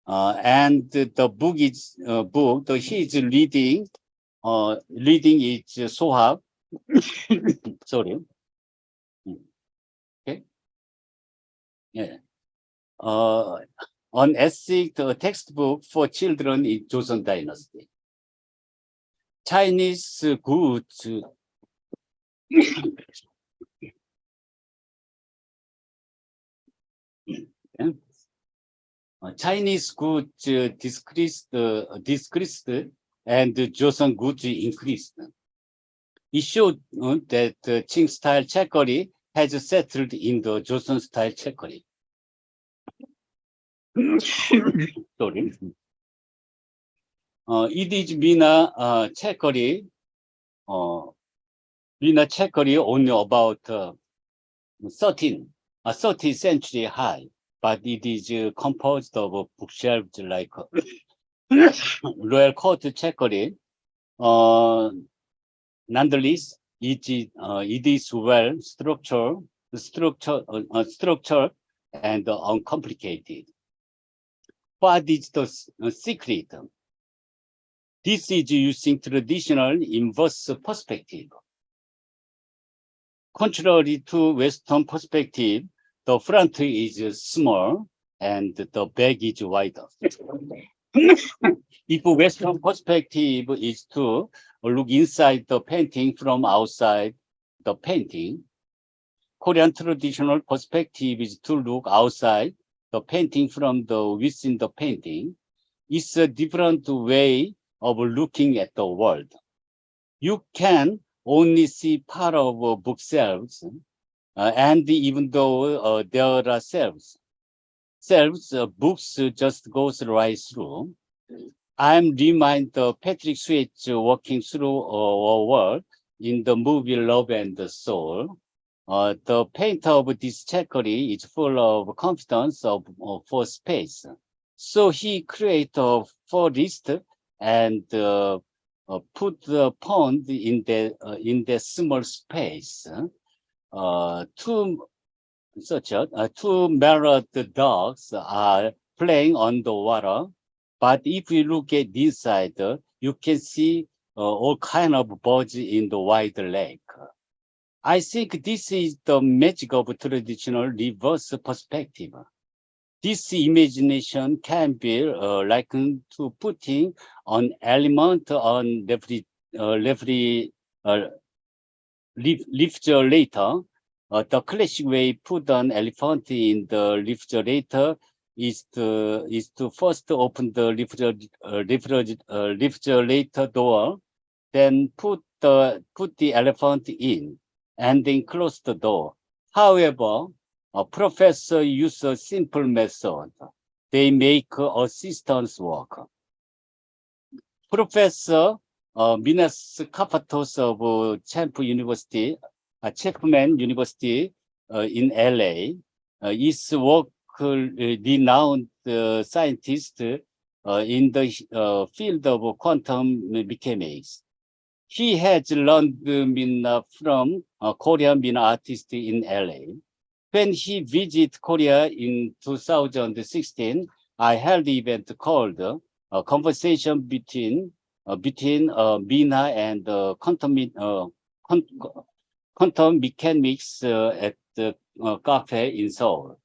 Speaker 2: and the book is he is reading is Sohab. Sorry. Okay. Yeah. An essay, the textbook for children in Joseon Dynasty. Chinese goods. Chinese goods decreased and Joseon goods increased. It showed that Qing style chakri has settled in the Joseon style chakri. Sorry. It is Mina chakri. Mina chakri only about 13th century high, but it is composed of bookshelves like royal court chakri. Nonetheless, it is well structured and uncomplicated. What is the secret? This is using traditional inverse perspective. Contrary to Western perspective, the front is small and the back is wider. If Western perspective is to look inside the painting from outside the painting, Korean traditional perspective is to look outside the painting from within the painting. It's a different way of looking at the world. You can only see part of bookshelves, and even though there are shelves, books just goes right through. I'm reminded of Patrick Swayze walking through a world in the movie Love and Soul. The painter of this chakri is full of confidence for space. So he created a forest and put the pond in the small space. Two married dogs are playing on the water, but if you look at this side, you can see all kind of birds in the wide lake. I think this is the magic of traditional reverse perspective. This imagination can be likened to putting an element on refrigerator. The classic way put an elephant in the refrigerator is to first open the refrigerator door, then put the elephant in, and then close the door. However, a professor use a simple method. They make assistants work. Professor Minas Kapatos of Chapman University in LA is work renowned scientist in the field of quantum mechanics. He has learned Minhwa from a Korean Minhwa artist in LA. When he visited Korea in 2016, I held an event called a conversation between Minhwa and quantum mechanics at the cafe in Seoul.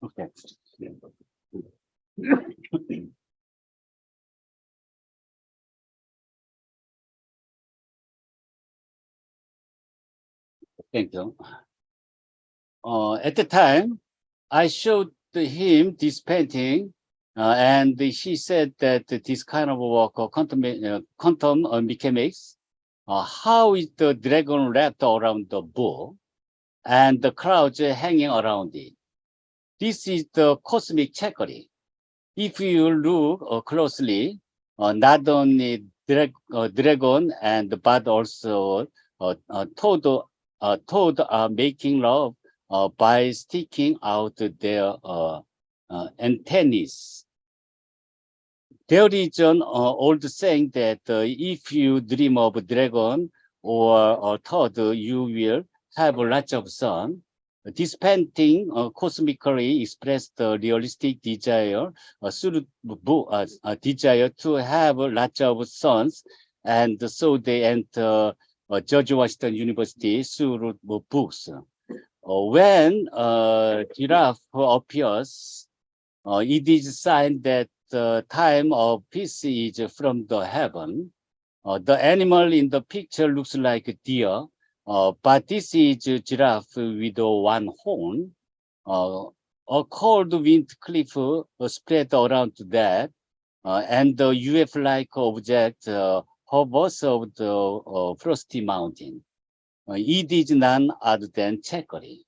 Speaker 2: Okay. Thank you. At the time, I showed him this painting, and he said that this kind of work, quantum mechanics, how is the dragon wrapped around the bull and the clouds hanging around it? This is the cosmic trajectory. If you look closely, not only dragon and but also toad are making love by sticking out their antennae. There is an old saying that if you dream of a dragon or a toad, you will have lots of sun. This painting cosmically expressed the realistic desire, desire to have lots of suns, and so they enter George Washington University through books. When giraffe appears, it is a sign that the time of peace is from the heaven. The animal in the picture looks like a deer, but this is a giraffe with one horn. A cold wind cliff spread around that, and the UF-like object hovers over the frosty mountain. It is none other than trajectory.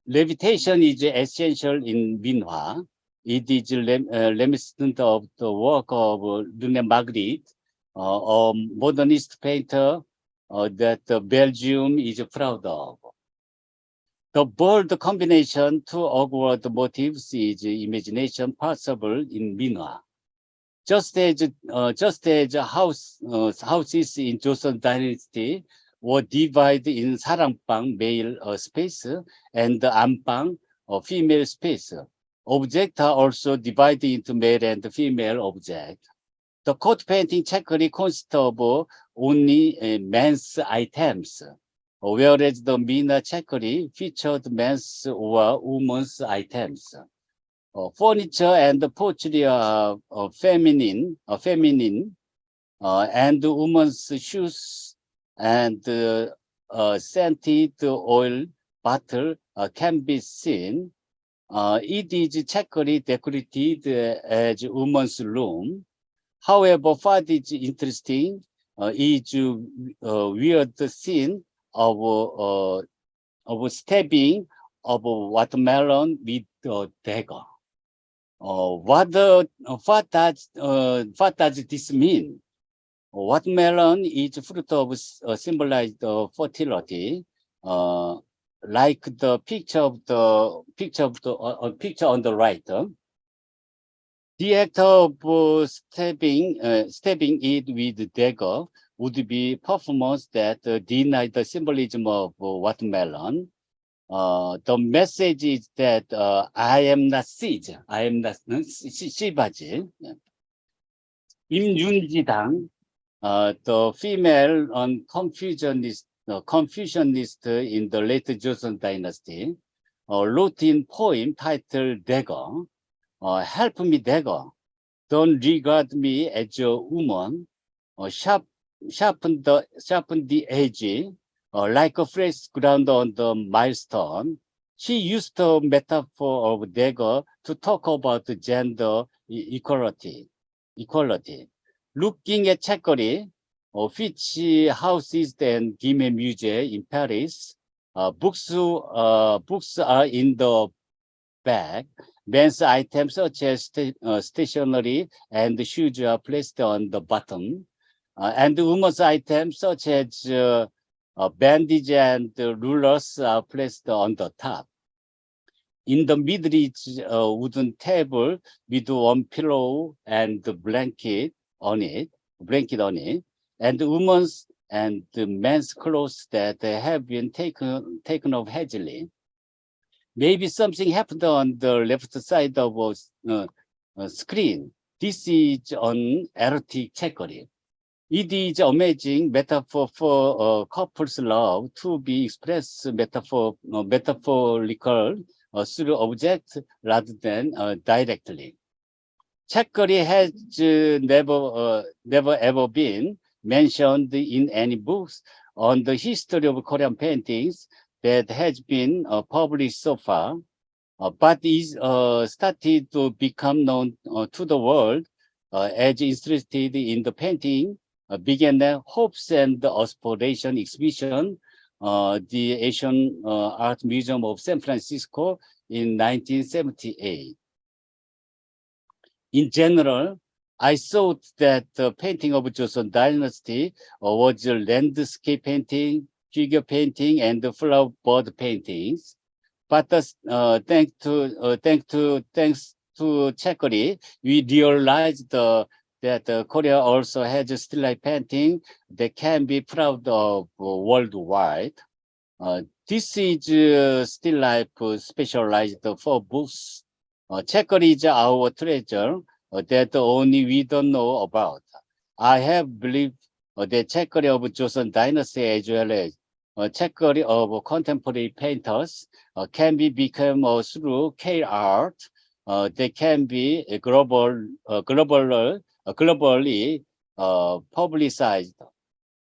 Speaker 2: Levitation is essential in Minhwa. It is reminiscent of the work of René Magritte, a modernist painter that Belgium is proud of. The bold combination to awkward motifs is imagination possible in Minhwa. Just as houses in Joseon Dynasty were divided in 사랑방, male space, and 안방, female space. Objects are also divided into male and female objects. The coat painting checkery consists of only men's items, whereas the Minhwa checkery featured men's or women's items. Furniture and pottery are feminine, and women's shoes and scented oil bottle can be seen. It is checkery decorated as women's room. However, what is interesting is weird scene of stabbing of watermelon with a dagger. What does this mean? Watermelon is fruit of symbolized fertility, like the picture on the right. The act of stabbing it with dagger would be performance that deny the symbolism of watermelon. The message is that I am not siege. I am not 시바지. 임윤지당, the female Confucianist in the late Joseon Dynasty, wrote in poem titled Dagger, help me dagger, don't regard me as a woman, sharpen the edge, like a fresh ground on the milestone. She used the metaphor of dagger to talk about gender equality. Looking at Chakori, which houses the Gime Museum in Paris, books are in the back. Men's items such as stationery and shoes are placed on the bottom. And women's items such as bandage and rulers are placed on the top. In the middle is a wooden table with one pillow and the blanket on it, and the women's and the men's clothes that have been taken off hastily. Maybe something happened on the left side of a screen. This is an erotic category. It is amazing metaphor for couple's love to be expressed metaphorical through objects rather than directly. Chakri has never ever been mentioned in any books on the history of Korean paintings that has been published so far, but is started to become known to the world as interested in the painting began the Hopes and Aspiration exhibition, the Asian Art Museum of San Francisco in 1978. In general, I thought that the painting of Joseon Dynasty was a landscape painting, figure painting, and flower bird paintings. But thanks to Chakri, we realized that Korea also has a still life painting that can be proud of worldwide. This is still life specialized for books. Chakri is our treasure that only we don't know about. I have believed that Chakri of Joseon Dynasty as well as Chakri of contemporary painters can be become through K art. They can be globally publicized.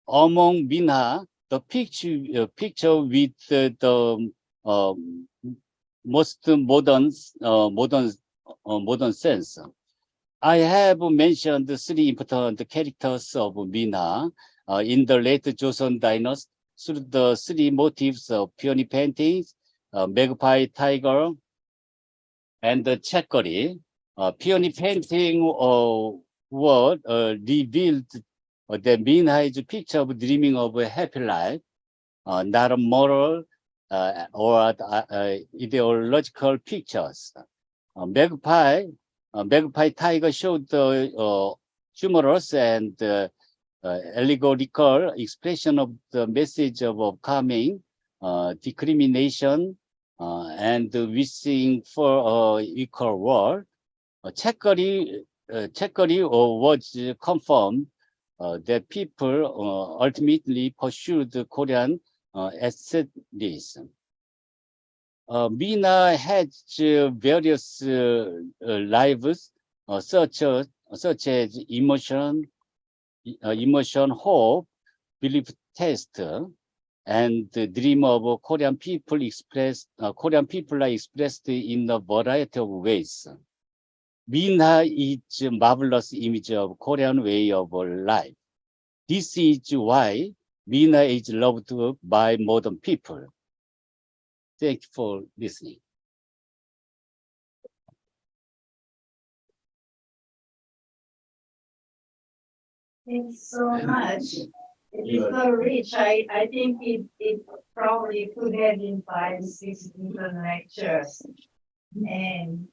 Speaker 2: Among Minhwa, the picture with the most modern sense. I have mentioned the three important characters of Minhwa in the late Joseon Dynasty through the three motifs of peony paintings, magpie, tiger, and the Chakri. Peony painting were revealed the Minhwa is a picture of dreaming of a happy life, not a moral or ideological pictures. Magpie tiger showed the humorous and allegorical expression of the message of calming, discrimination, and wishing for equal world. Chakri was confirmed that people ultimately pursued Korean aesthetics. Mina has various lives such as emotion, hope, belief, test, and the dream of Korean people are expressed in a variety of ways. Mina is a marvelous image of Korean way of life. This is why Mina is loved by modern people. Thank you for listening.
Speaker 1: Thanks so much. It is so rich. I think it probably could have been 5-6 different lectures. And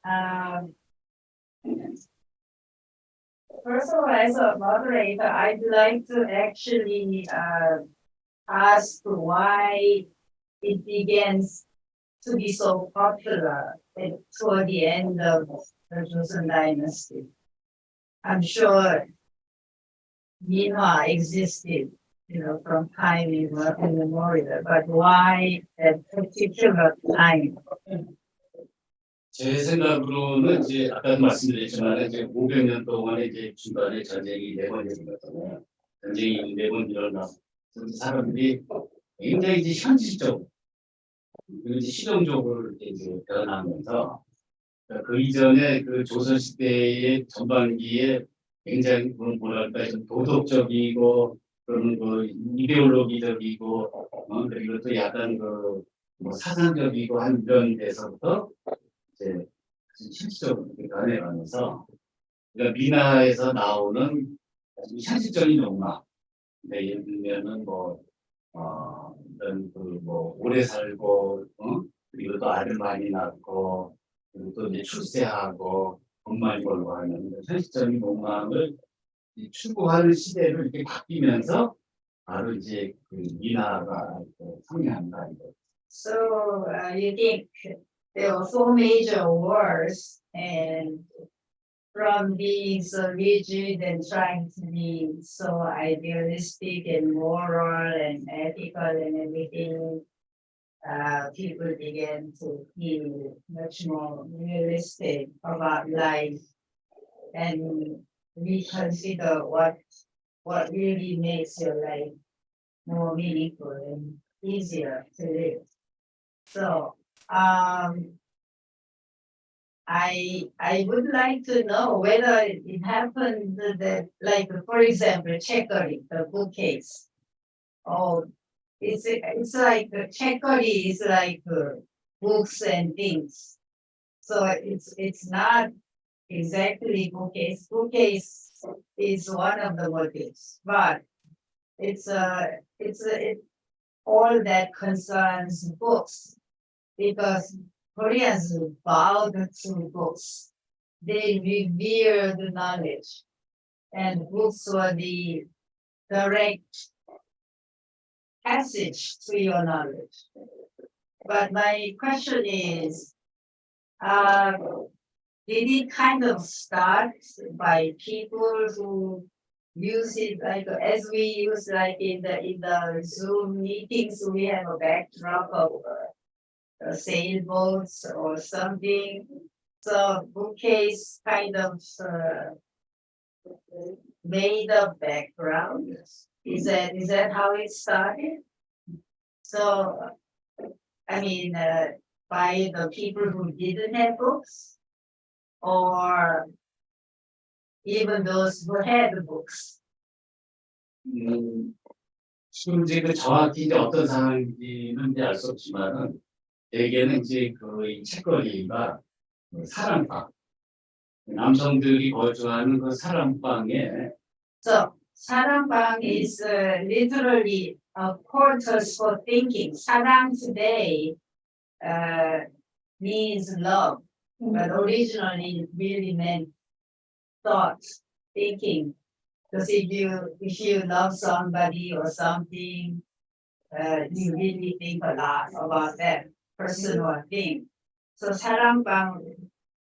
Speaker 1: First of all, as a moderator, I'd like to actually ask why it begins to be so popular toward the end of the Joseon Dynasty. I'm sure Minhwa existed, from time immemorial, but why at particular time?
Speaker 2: 제 생각으로는 이제 아까도 말씀드렸지만 이제 500년 동안에 이제 중간에 전쟁이 4번 일어났잖아요. 전쟁이 4번 일어나서 사람들이 굉장히 이제 현실적으로 그리고 이제 실용적으로 이제 변하면서 그 이전에 그 조선 시대의 전반기에 굉장히 뭐랄까 좀 도덕적이고 그런 그 이데올로기적이고 그리고 또 약간 그 뭐 사상적이고 한 이런 데서부터 이제 실질적으로 변해가면서 그러니까 민화에서 나오는 현실적인 욕망, 예를 들면은 이런 오래 살고, 그리고 또 아들 많이 낳고, 그리고 또 이제 출세하고, 돈 많이 벌고 하는 현실적인 욕망을 추구하는 시대로 이렇게 바뀌면서 바로 이제 그 민화가 성행한다 이거.
Speaker 1: So you think there were four major wars, and from being so rigid and trying to be so idealistic and moral and ethical and everything, people began to feel much more realistic about life and reconsider what really makes your life more meaningful and easier to live. So I would like to know whether it happened that, like, for example, checkering, the bookcase. Oh, it's like the checkering is like books and things. So it's not exactly bookcase. Bookcase is one of the motives, but it's all that concerns books, because Koreans bow to books. They revere the knowledge, and books were the direct passage to your knowledge. But my question is, did it kind of start by people who use it like as we use like in the Zoom meetings, we have a backdrop of sailboats or something. So bookcase kind of made a background. Is that how it started? So I mean, by the people who didn't have books, or even those who had the books.
Speaker 2: 지금 이제 그 정확히 이제 어떤 상황인지는 이제 알 수 없지만은 대개는 이제 이 책거리가 사랑방, 남성들이 거주하는 그 사랑방에.
Speaker 1: So 사랑방 is literally a quarters for thinking. 사랑 today means love, but originally it really meant thoughts, thinking. Because if you love somebody or something, you really think a lot about that person or thing. So 사랑방,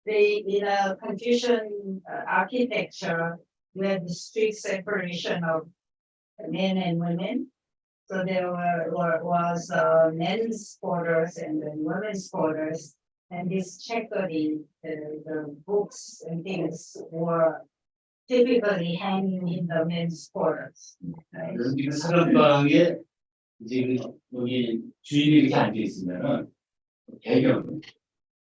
Speaker 1: in a Confucian architecture, we had the strict separation of men and women. So there was men's quarters and then women's quarters, and this checkering, the books and things were typically hanging in the men's quarters. Right?
Speaker 2: 이 사랑방에 이제 여기 주인이 이렇게 앉아 있으면은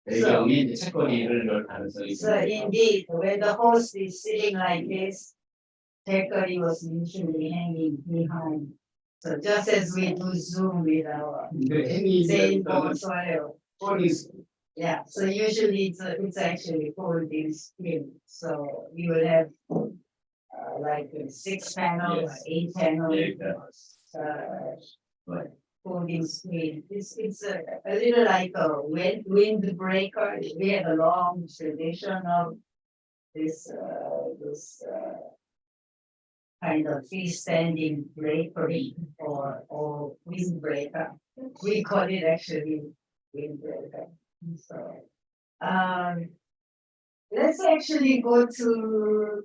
Speaker 2: 배경이 이제 책거리를 열 가능성이 있습니다.
Speaker 1: So indeed, when the host is sitting like this, checkering was usually hanging behind. So just as we do Zoom with our sailboats, yeah. So usually it's actually folding screen. So you will have like 6 panels, yes. 8 panels, folding screen. It's a little like a windbreaker. We have a long tradition of this kind of freestanding drapery or windbreaker. We call it actually windbreaker. So let's actually go to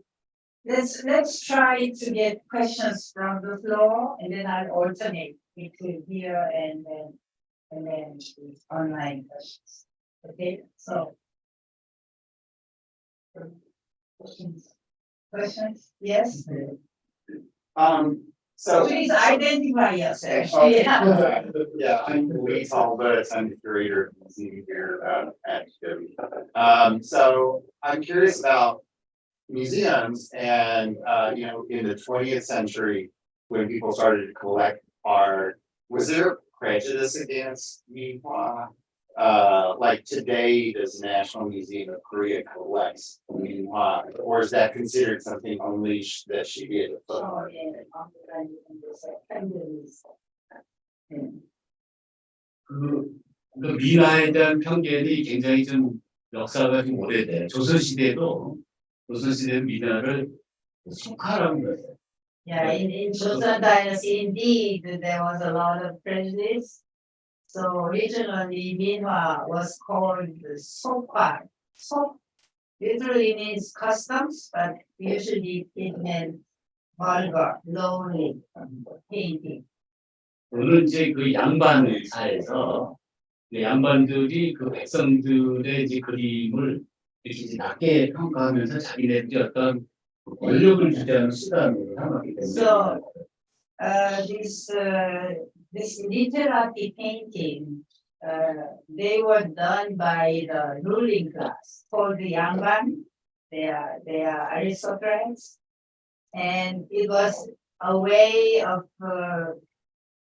Speaker 1: let's try to get questions from the floor, and then I'll alternate between here and then online questions. Okay, so questions? Yes.
Speaker 3: So
Speaker 1: Please identify yourself.
Speaker 3: Okay.
Speaker 1: Yeah.
Speaker 3: Yeah, I'm Lee Talbot. I'm the curator of the museum here at UW. So I'm curious about museums and in the 20th century, when people started to collect art, was there prejudice against Minhwa? Like today, does the National Museum of Korea collects Minhwa, or is that considered something only that she did?
Speaker 1: Oh, yeah.
Speaker 2: 그 민화에 대한 편견이 굉장히 좀 역사가 좀 오래돼요. 조선시대도 민화를 속하라는 거예요.
Speaker 1: Yeah, in Joseon Dynasty, indeed, there was a lot of prejudice. So originally, Minhwa was called Sokwa. Sok literally means customs, but usually it meant vulgar, lowly painting.
Speaker 2: 오늘 이제 그 양반 의사에서 양반들이 그 백성들의 이제 그림을 이렇게 이제 낮게 평가하면서 자기네들이 어떤 권력을 주장하는 수단으로 삼았기 때문에.
Speaker 1: So this literati painting, they were done by the ruling class called the Yangban. They are aristocrats, and it was a way of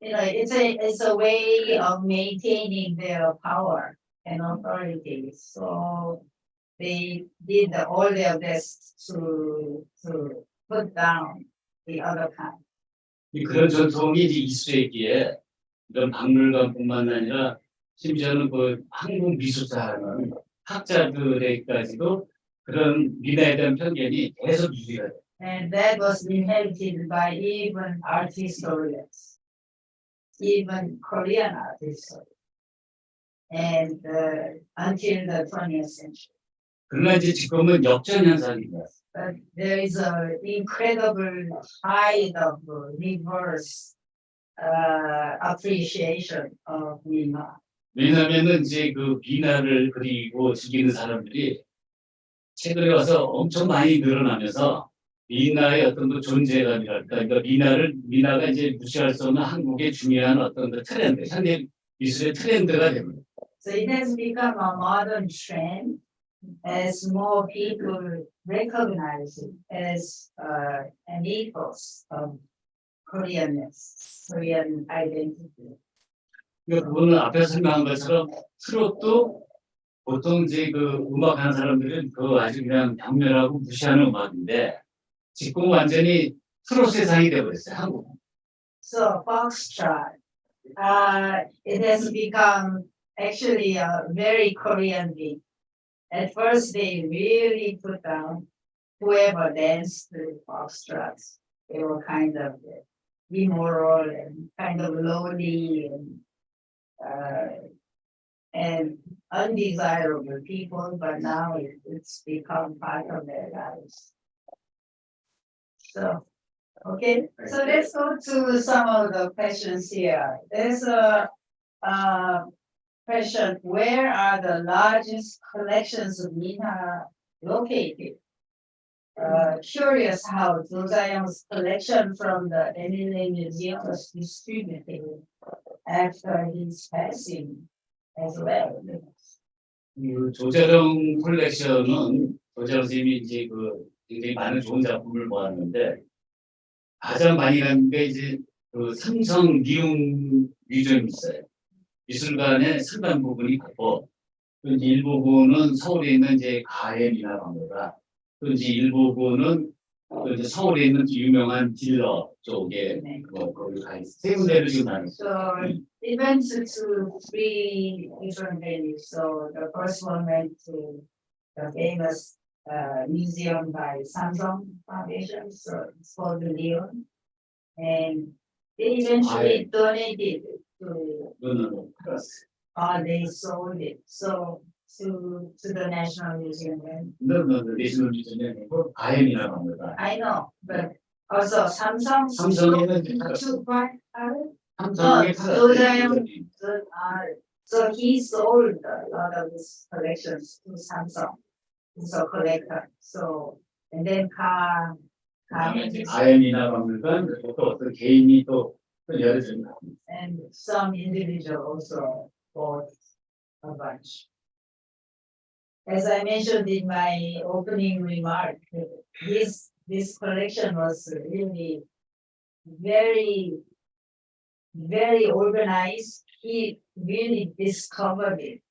Speaker 1: it's a way of maintaining their power and authority. So they did all their best to put down the other kind.
Speaker 2: 그런 전통이 이제 20세기에 이런 박물관뿐만 아니라 심지어는 그 한국 미술사하는 학자들에게까지도 그런 민화에 대한 편견이 계속 유지가 돼요.
Speaker 1: And that was inherited by even art historians, even Korean art historians, and until the 20th century.
Speaker 2: 그러나 이제 지금은 역전 현상입니다.
Speaker 1: But there is an incredible tide of reverse appreciation of Minhwa.
Speaker 2: 왜냐하면은 이제 그 민화를 그리고 즐기는 사람들이 최근에 와서 엄청 많이 늘어나면서 민화의 어떤 그 존재감이랄까, 그러니까 민화가 이제 무시할 수 없는 한국의 중요한 어떤 그 트렌드, 현대 미술의 트렌드가 됩니다.
Speaker 1: So it has become a modern trend as more people recognize it as an ethos of Koreanness, Korean identity.
Speaker 2: 그거는 앞에 설명한 것처럼 트롯도 보통 이제 그 음악하는 사람들은 그 아주 그냥 경멸하고 무시하는 음악인데 지금 완전히 트롯 세상이 되어버렸어요, 한국.
Speaker 1: So foxtrot, it has become actually a very Korean beat. At first, they really put down whoever danced the foxtrots. They were kind of immoral and kind of lowly and undesirable people, but now it's become part of their lives. So, okay, so let's go to some of the questions here. There's a question, where are the largest collections of Minhwa located? Curious how Joseon's collection from the Emile Museum was distributed after his passing as well.
Speaker 2: 그 조재룡 컬렉션은 조재룡 선생님이 이제 그 굉장히 많은 좋은 작품을 모았는데 가장 많이 간 게 이제 그 삼성 미용 뮤지엄이 있어요. 미술관의 상당 부분이 있고 또 이제 일부분은 서울에 있는 이제 가해 민화박물관, 또 이제 일부분은 또 이제 서울에 있는 유명한 딜러 쪽에 거기 가 있어요. 세 군데를 지금 나눴어요.
Speaker 1: So it went to three different venues. So the first one went to the famous museum by Samsung Foundation, so it's called the Leon. And they eventually donated to,
Speaker 2: No.
Speaker 1: they sold it, so to the National Museum. And
Speaker 2: No. National Museum 아니고 IM이라고 합니다.
Speaker 1: I know, but also Samsung
Speaker 2: 삼성에는
Speaker 1: took part of it.
Speaker 2: 삼성에
Speaker 1: So he sold a lot of his collections to Samsung. He's a collector. So, and then
Speaker 2: IM이라고 합니다. 또 어떤 개인이 또 열어줍니다.
Speaker 1: and some individual also bought a bunch. As I mentioned in my opening remark, this collection was really very, very organized. He really discovered it.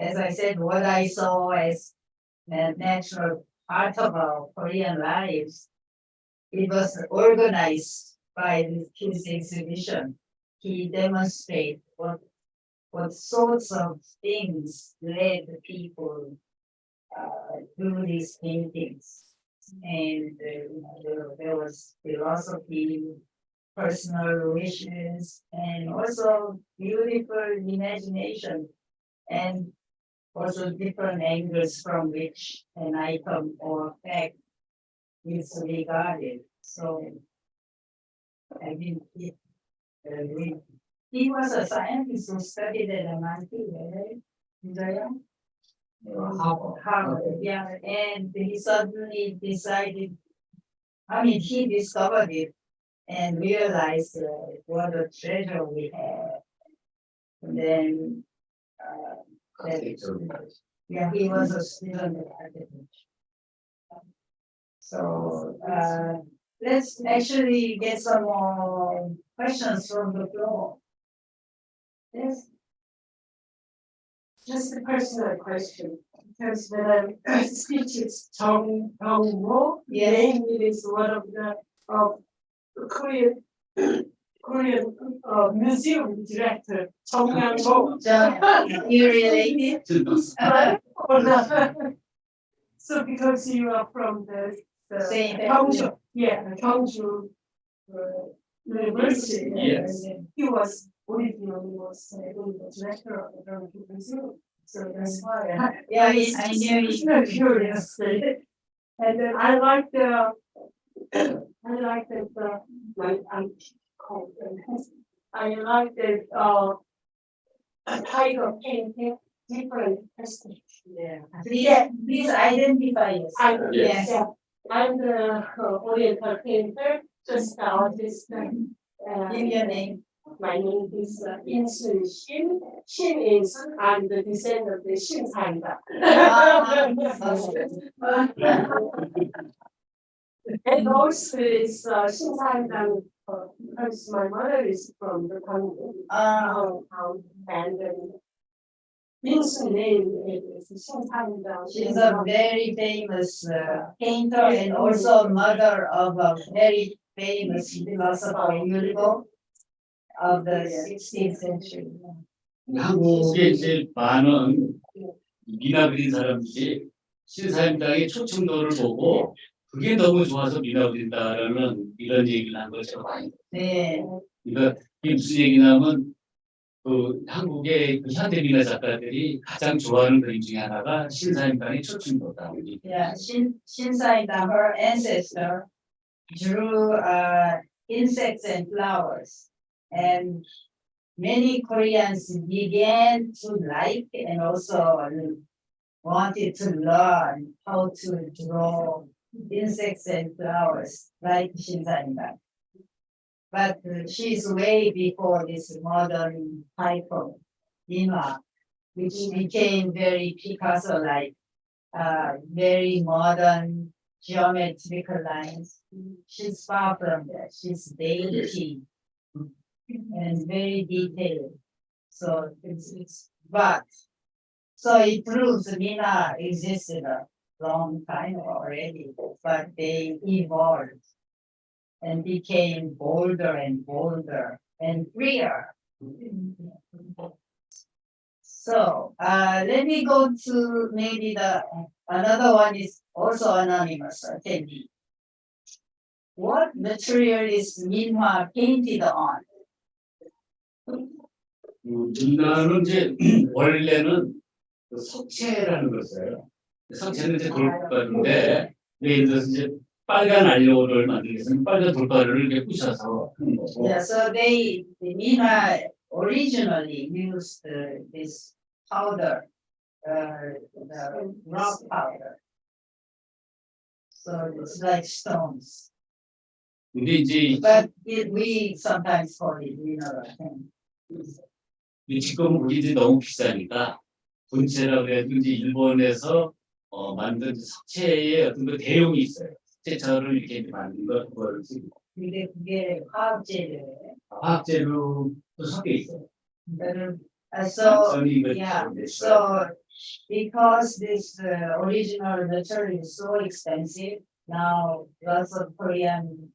Speaker 1: As I said, what I saw as a natural part of our Korean lives, it was organized by his exhibition. He demonstrated what sorts of things led people do these paintings. And there was philosophy, personal wishes, and also beautiful imagination, and also different angles from which an item or fact is regarded. So, I mean, he was a scientist who studied at MIT, right? Harvard, yeah, and he suddenly decided, he discovered it and realized what a treasure we have. And then, he was a student of architecture. So, let's actually get some more questions from the floor. Yes.
Speaker 4: Just a personal question, because when I speak to Byumngmo,
Speaker 1: Yes.
Speaker 4: it is one of the Korean museum director, Byumngmo.
Speaker 1: You related?
Speaker 4: So because you are from the
Speaker 1: Same
Speaker 4: Gwangju, the Gwangju University,
Speaker 2: Yes.
Speaker 4: he was originally the director of the Gwangju Museum. So that's why
Speaker 1: Yeah, I knew
Speaker 4: was
Speaker 1: you.
Speaker 4: curious. And then I like the type of painting, different perspectives.
Speaker 1: Please identify yourself.
Speaker 2: Yes.
Speaker 4: Yeah. I'm the Oriental painter, just artist.
Speaker 1: Give your name.
Speaker 4: My name is Insun Shin. Shin is I'm the descendant of Shin Sanda. And also is Shin Sanda because my mother is from the Gwangju town, and then Insun name is Shin Sanda.
Speaker 1: She's a very famous painter and also mother of a very famous philosopher, Yulgo, of the 16th century.
Speaker 2: 한국에 제일 많은 미나 그린 사람들이 신사임당의 초층도를 보고 그게 너무 좋아서 미나 그린다라는 이런 얘기를 한 걸 제가 많이
Speaker 1: 네.
Speaker 2: 그러니까 이게 무슨 얘기냐면 그 한국의 그 현대 미나 작가들이 가장 좋아하는 그림 중에 하나가 신사임당의 초층도다.
Speaker 1: Yeah, Shinsaida, her ancestor, drew insects and flowers. And many Koreans began to like and also wanted to learn how to draw insects and flowers like Shinsaida. But she's way before this modern type of Minhwa, which became very Picasso-like, very modern geometrical lines. She's far from that. She's dainty and very detailed. So so it proves Mina existed a long time already, but they evolved and became bolder and freer. So let me go to maybe another one is also anonymous attendee. What material is Minhwa painted on?
Speaker 2: 민화는 이제 원래는 그 석체라는 걸 써요. 석체는 이제 돌가루인데 예를 들어서 이제 빨간 알료를 만들기 위해서는 빨간 돌가루를 이렇게 부셔서 하는 거고.
Speaker 1: Yeah, so the Minhwa originally used this powder, the rock powder. So it's like stones.
Speaker 2: 근데 이제
Speaker 1: But we sometimes call it mineral.
Speaker 2: 지금 우리들이 너무 비싸니까 본체라고 해도 이제 일본에서 만든 석체의 어떤 그 대용이 있어요. 석체처럼 이렇게 만든 거 그거를 쓰고.
Speaker 1: 근데 그게 화학재료예요.
Speaker 2: 화학재료도 섞여 있어요.
Speaker 1: So yeah, so because this original material is so expensive, now lots of Korean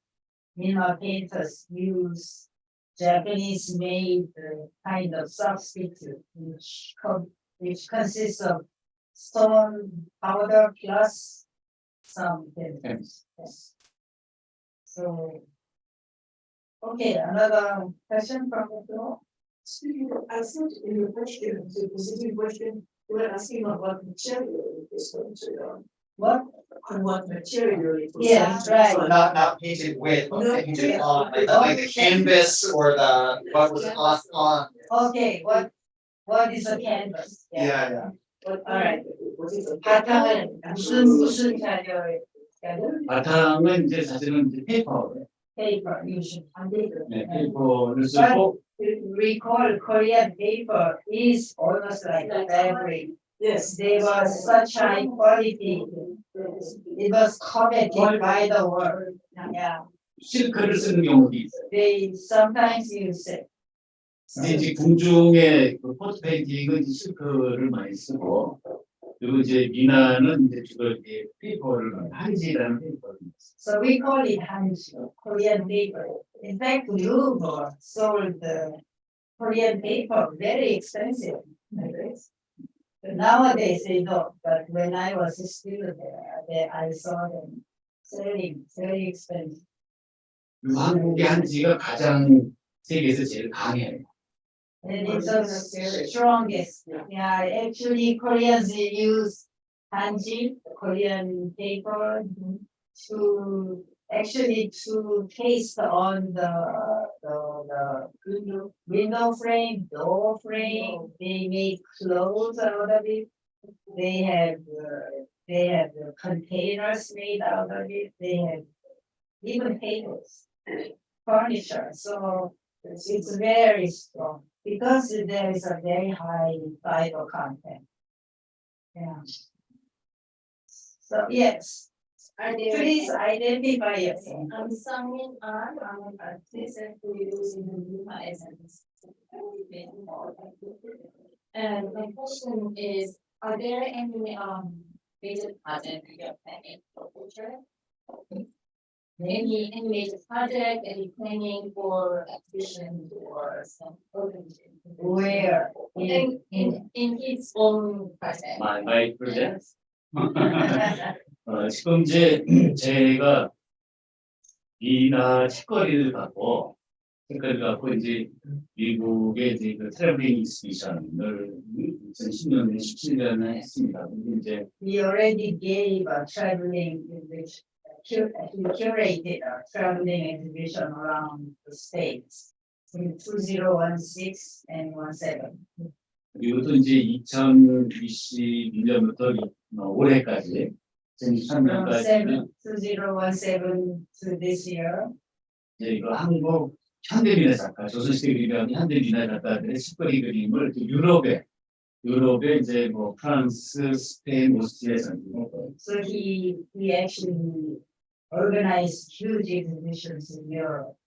Speaker 1: Minhwa painters use Japanese-made kind of substitute, which consists of stone powder plus some chemicals. Yes. So, okay, another question from the floor.
Speaker 4: I thought in the question, the positive question, you were asking about material it is going to
Speaker 1: What?
Speaker 4: on what material it was.
Speaker 1: Yeah, right.
Speaker 3: So not painted with, but painted on, like the canvas or the, what was it on?
Speaker 1: Okay, what is a canvas?
Speaker 3: Yeah.
Speaker 4: What,
Speaker 1: All right.
Speaker 4: what is a
Speaker 1: 바탕은 무슨 자료예요?
Speaker 2: 바탕은 이제 사실은 이제 페이퍼예요.
Speaker 1: Paper, usually.
Speaker 2: 네, 페이퍼를 쓰고
Speaker 1: Recall Korean paper is almost like fabric.
Speaker 4: Yes.
Speaker 1: They were such high quality. It was coveted by the world. Yeah.
Speaker 2: 실크를 쓰는 경우도 있어요.
Speaker 1: They sometimes use it.
Speaker 2: 근데 이제 궁중의 그 포트 페인팅은 이제 실크를 많이 쓰고 그리고 이제 미나는 이제 주로 이제 페이퍼를 한지라는 페이퍼를 써요.
Speaker 1: So we call it Hanji, Korean paper. In fact, Louvre sold the Korean paper very expensive. But nowadays they don't. But when I was still there, I saw them selling very expensive.
Speaker 2: 그리고 한국의 한지가 가장 세계에서 제일 강해요.
Speaker 1: And it's the strongest. Yeah, actually Koreans use Hanji, Korean paper, to paste on the window frame, door frame. They make clothes out of it. They have the containers made out of it. They have even tables, furniture. So it's very strong because there is a very high fiber content. Yeah. So yes. Please identify yourself.
Speaker 5: I'm Sangmin An. I'm an artist who lives in the Minhwa as an and my question is, are there any major projects you're planning for future? Any major project, any planning for exhibition or some organization?
Speaker 1: Where?
Speaker 5: In his own project.
Speaker 2: My project. 지금 이제 제가 미나 책거리를 갖고 이제 미국의 이제 그 트래블링 익스피션을 2010년에 17년에 했습니다. 근데 이제
Speaker 1: We already gave a traveling exhibition. He curated a traveling exhibition around the states in 2016 and 17.
Speaker 2: 그리고 또 이제 2022년부터 올해까지 2023년까지는
Speaker 1: 2017 to this year.
Speaker 2: 이제 이거 한국 현대미나 작가, 조선시대 그림이라는 현대미나 작가들의 식거리 그림을 유럽에 이제 뭐 프랑스, 스페인, 오스트리아에 전시했고.
Speaker 1: So he actually organized huge exhibitions in Europe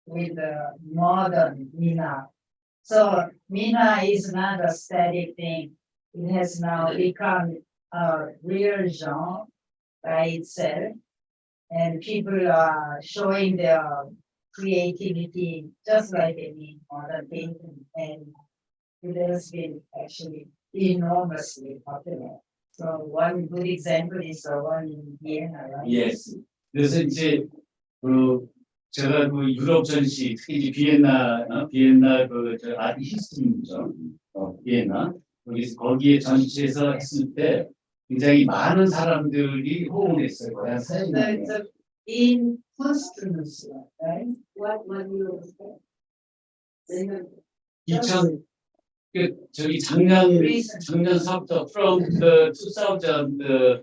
Speaker 1: with the modern Mina. So Mina is not a static thing. It has now become a real genre by itself, and people are showing their creativity just like any modern painting. And
Speaker 6: it has been actually enormously popular. So one good example is the one in Vienna, right?
Speaker 2: Yes. 그래서 이제 그 제가 그 유럽 전시 특히 이제 비엔나 그저 아트 히스토리 뮤지엄 비엔나 거기에 전시해서 했을 때 굉장히 많은 사람들이 호응했어요. 거의 한 40만 명.
Speaker 6: So in Kunstmuseum, right? What year was that?
Speaker 2: 2000 저기 작년서부터 from the 2022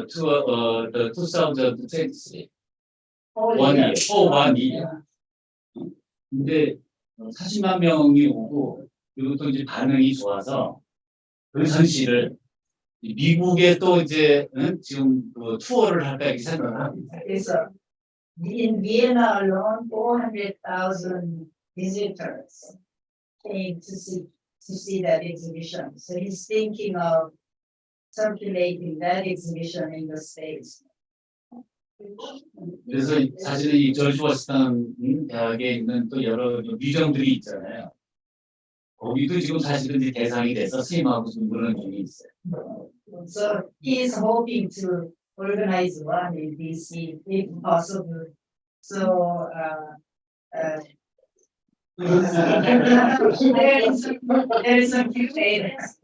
Speaker 2: to the 2023 one year, for 1 year. 근데 40만 명이 오고 그리고 또 이제 반응이 좋아서 그 전시를 미국에 또 이제 지금 그 투어를 할까 이렇게 생각을 합니다.
Speaker 6: So in Vienna alone, 400,000 visitors came to see that exhibition. So he's thinking of circulating that exhibition in the States.
Speaker 2: 그래서 사실은 이 조지 워싱턴 대학에 있는 또 여러 뮤지엄들이 있잖아요. 거기도 지금 사실은 이제 대상이 돼서 스님하고 지금 그런 중에 있어요.
Speaker 6: So he is hoping to organize one in DC if possible. So there is a few favors.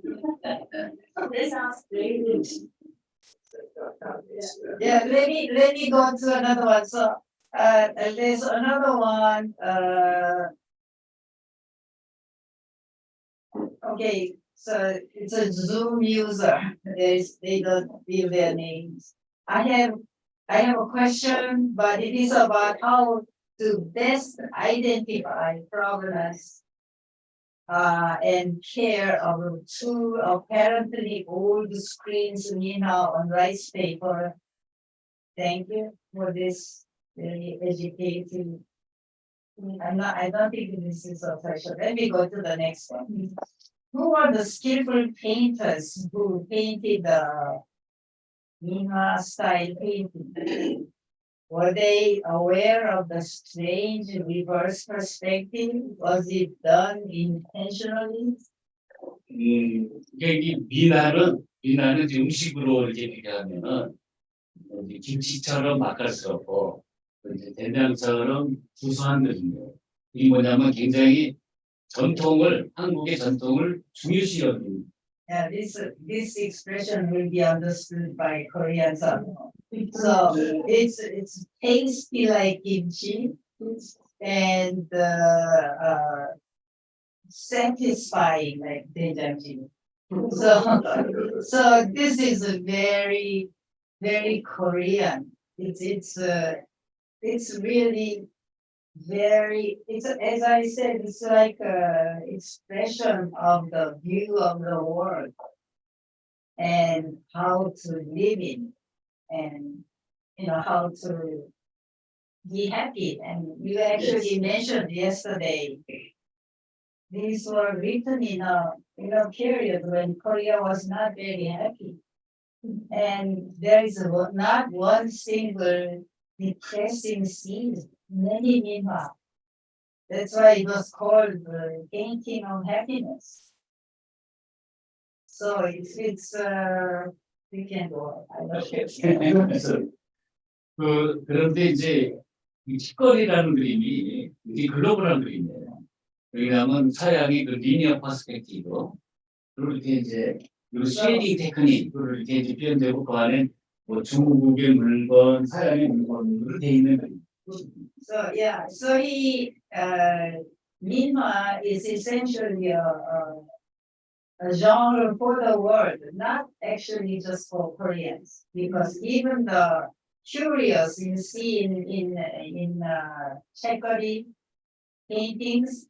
Speaker 4: This sounds great.
Speaker 6: Yeah, let me go to another one. So there's another one. Okay, so it's a Zoom user. They don't give their names. I have a question, but it is about how to best identify provenance and care of two apparently old screens Minhwa on rice paper. Thank you for this very educating. I don't think this is a question. Let me go to the next one. Who are the skillful painters who painted the Minhwa style painting? Were they aware of the strange reverse perspective? Was it done intentionally?
Speaker 2: 이게 미나는 이제 음식으로 이렇게 비교하면은 이제 김치처럼 맛깔스럽고 이제 된장처럼 구수한 느낌이에요. 이 뭐냐면 굉장히 한국의 전통을 중요시 여기는.
Speaker 6: Yeah, this expression will be understood by Koreans. So it's tasty like kimchi and satisfying like 된장찌개. So this is a very Korean. It's really very. It's as I said. It's like a expression of the view of the world and how to live in, and how to be happy. And you actually mentioned yesterday. These were written in a period when Korea was not very happy. And there is not one single depressing scene, many Minhwa. That's why it was called the painting of happiness. So it's we can go. I don't know.
Speaker 2: 그래서 그런데 이제 이 치거리라는 그림이 이게 글로벌한 그림이에요. 왜냐하면 서양이 그 리니어 퍼스펙티브 그리고 이렇게 이제 요 쉐이딩 테크닉으로 이렇게 이제 표현되고 그 안에 뭐 중국의 물건, 서양의 물건으로 돼 있는 그림.
Speaker 6: So yeah, so Minhwa is essentially a genre for the world, not actually just for Koreans, because even the curious you see in Chekori paintings,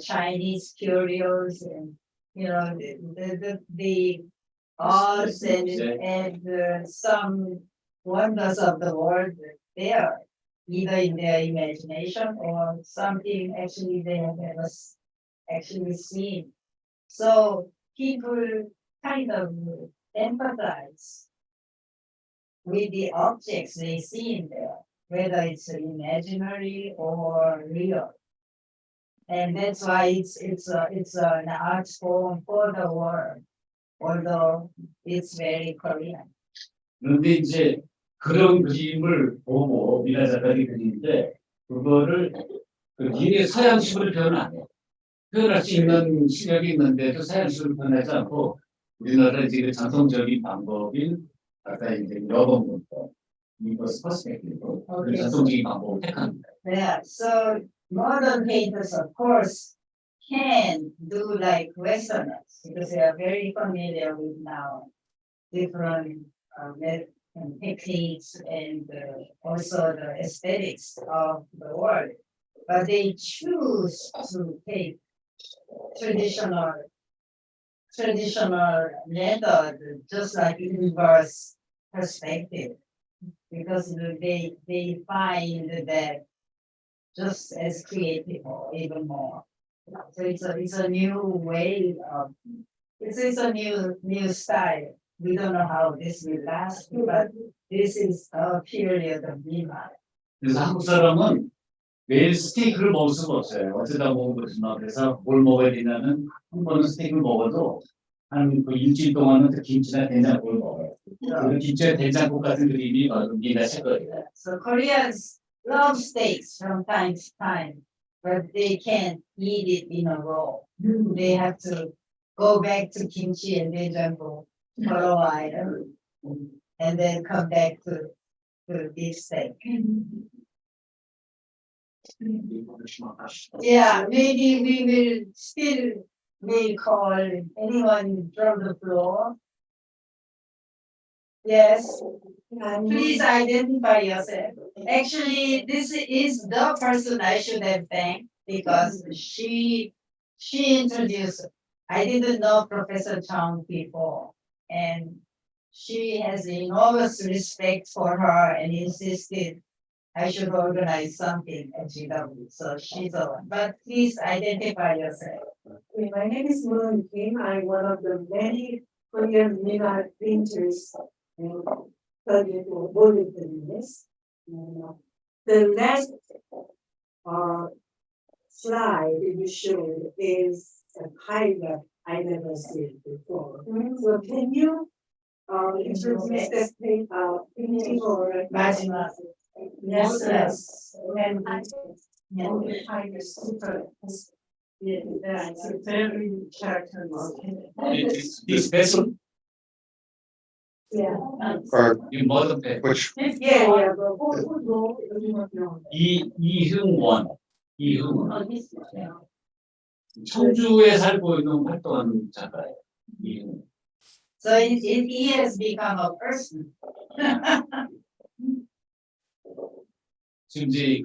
Speaker 6: Chinese curios, and the arts and some wonders of the world there, either in their imagination or something actually they have never actually seen. So people kind of empathize with the objects they see in there, whether it's imaginary or real. And that's why it's an art form for the world, although it's very Korean.
Speaker 2: 그런데 이제 그런 그림을 보고 미나 작가들이 그리는데 그거를 그 미래 서양식으로 표현 안 해요. 표현할 수 있는 실력이 있는데도 서양식으로 표현하지 않고 우리나라 지금 전통적인 방법인 아까 이제 여번 문법, 이거스 퍼스펙티브 그 전통적인 방법을 택합니다.
Speaker 6: Yeah, so modern painters, of course, can do like Westerners because they are very familiar with now different techniques and also the aesthetics of the world. But they choose to take traditional method, just like inverse perspective, because they find that just as creative or even more. So it's a new way of it's a new style. We don't know how this will last, but this is a period of Minhwa.
Speaker 2: 그래서 한국 사람은 매일 스테이크를 먹을 수가 없어요. 어쩌다 먹은 거지만 그래서 뭘 먹어야 되냐면 한 번은 스테이크를 먹어도 한 그 일주일 동안은 그 김치나 된장국을 먹어요. 그 김치나 된장국 같은 그림이 바로 미나 색깔이에요.
Speaker 6: So Koreans love steaks from time to time, but they can't eat it in a row. They have to go back to kimchi and 된장국 for a while, and then come back to beef steak. Yeah, maybe we will still may call anyone from the floor. Yes, please identify yourself. Actually, this is the person I should have thanked because she introduced. I didn't know Professor Chung before, and she has enormous respect for her and insisted I should organize something at GW. So she's the one. But please identify yourself.
Speaker 4: My name is Moon Kim. I'm one of the many Korean Minhwa painters studied for Burlington this. The last slide you showed is a pilot I never seen before. So can you introduce that painting or
Speaker 6: 마지막. Yes.
Speaker 4: And the tiger is super. Yeah, it's a very characteristic.
Speaker 2: This vessel
Speaker 4: Yeah.
Speaker 3: Or
Speaker 2: in modern day.
Speaker 3: which,
Speaker 4: Yeah. But who
Speaker 2: 이흥원. 청주에 살고 있는 활동하는 작가예요. 이흥원.
Speaker 6: So he has become a person.
Speaker 2: 지금 이제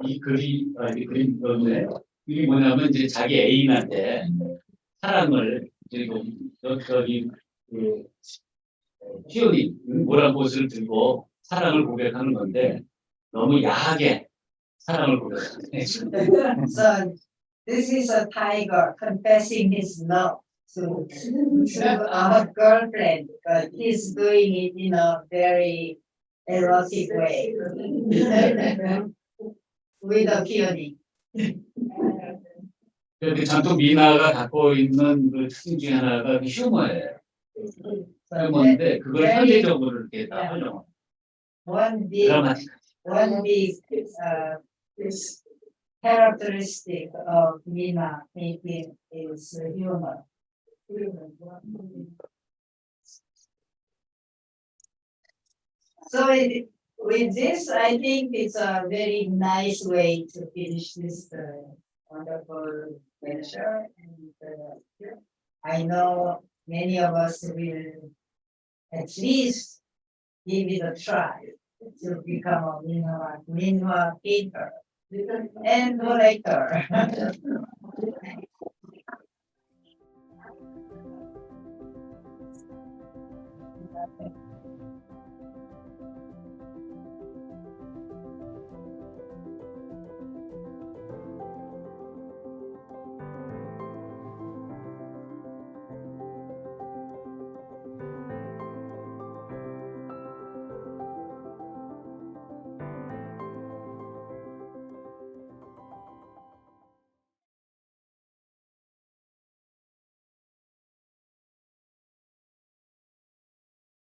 Speaker 2: 이 그림 때문에 이게 뭐냐면 이제 자기 애인한테 사랑을 이제 저기 피오니 모란 꽃을 들고 사랑을 고백하는 건데 너무 야하게 사랑을 고백하는 거예요.
Speaker 6: So this is a tiger confessing his love to our girlfriend, but he's doing it in a very erotic way. With a peony.
Speaker 2: 그 전통 미나가 갖고 있는 그 특징 중에 하나가 휴머예요. 휴머인데 그걸 현대적으로 이렇게 다 활용합니다.
Speaker 6: One big is characteristic of Minhwa painting is humor. So with this, I think it's a very nice way to finish this wonderful lecture. And I know many of us will at least give it a try to become a Minhwa painter and collector.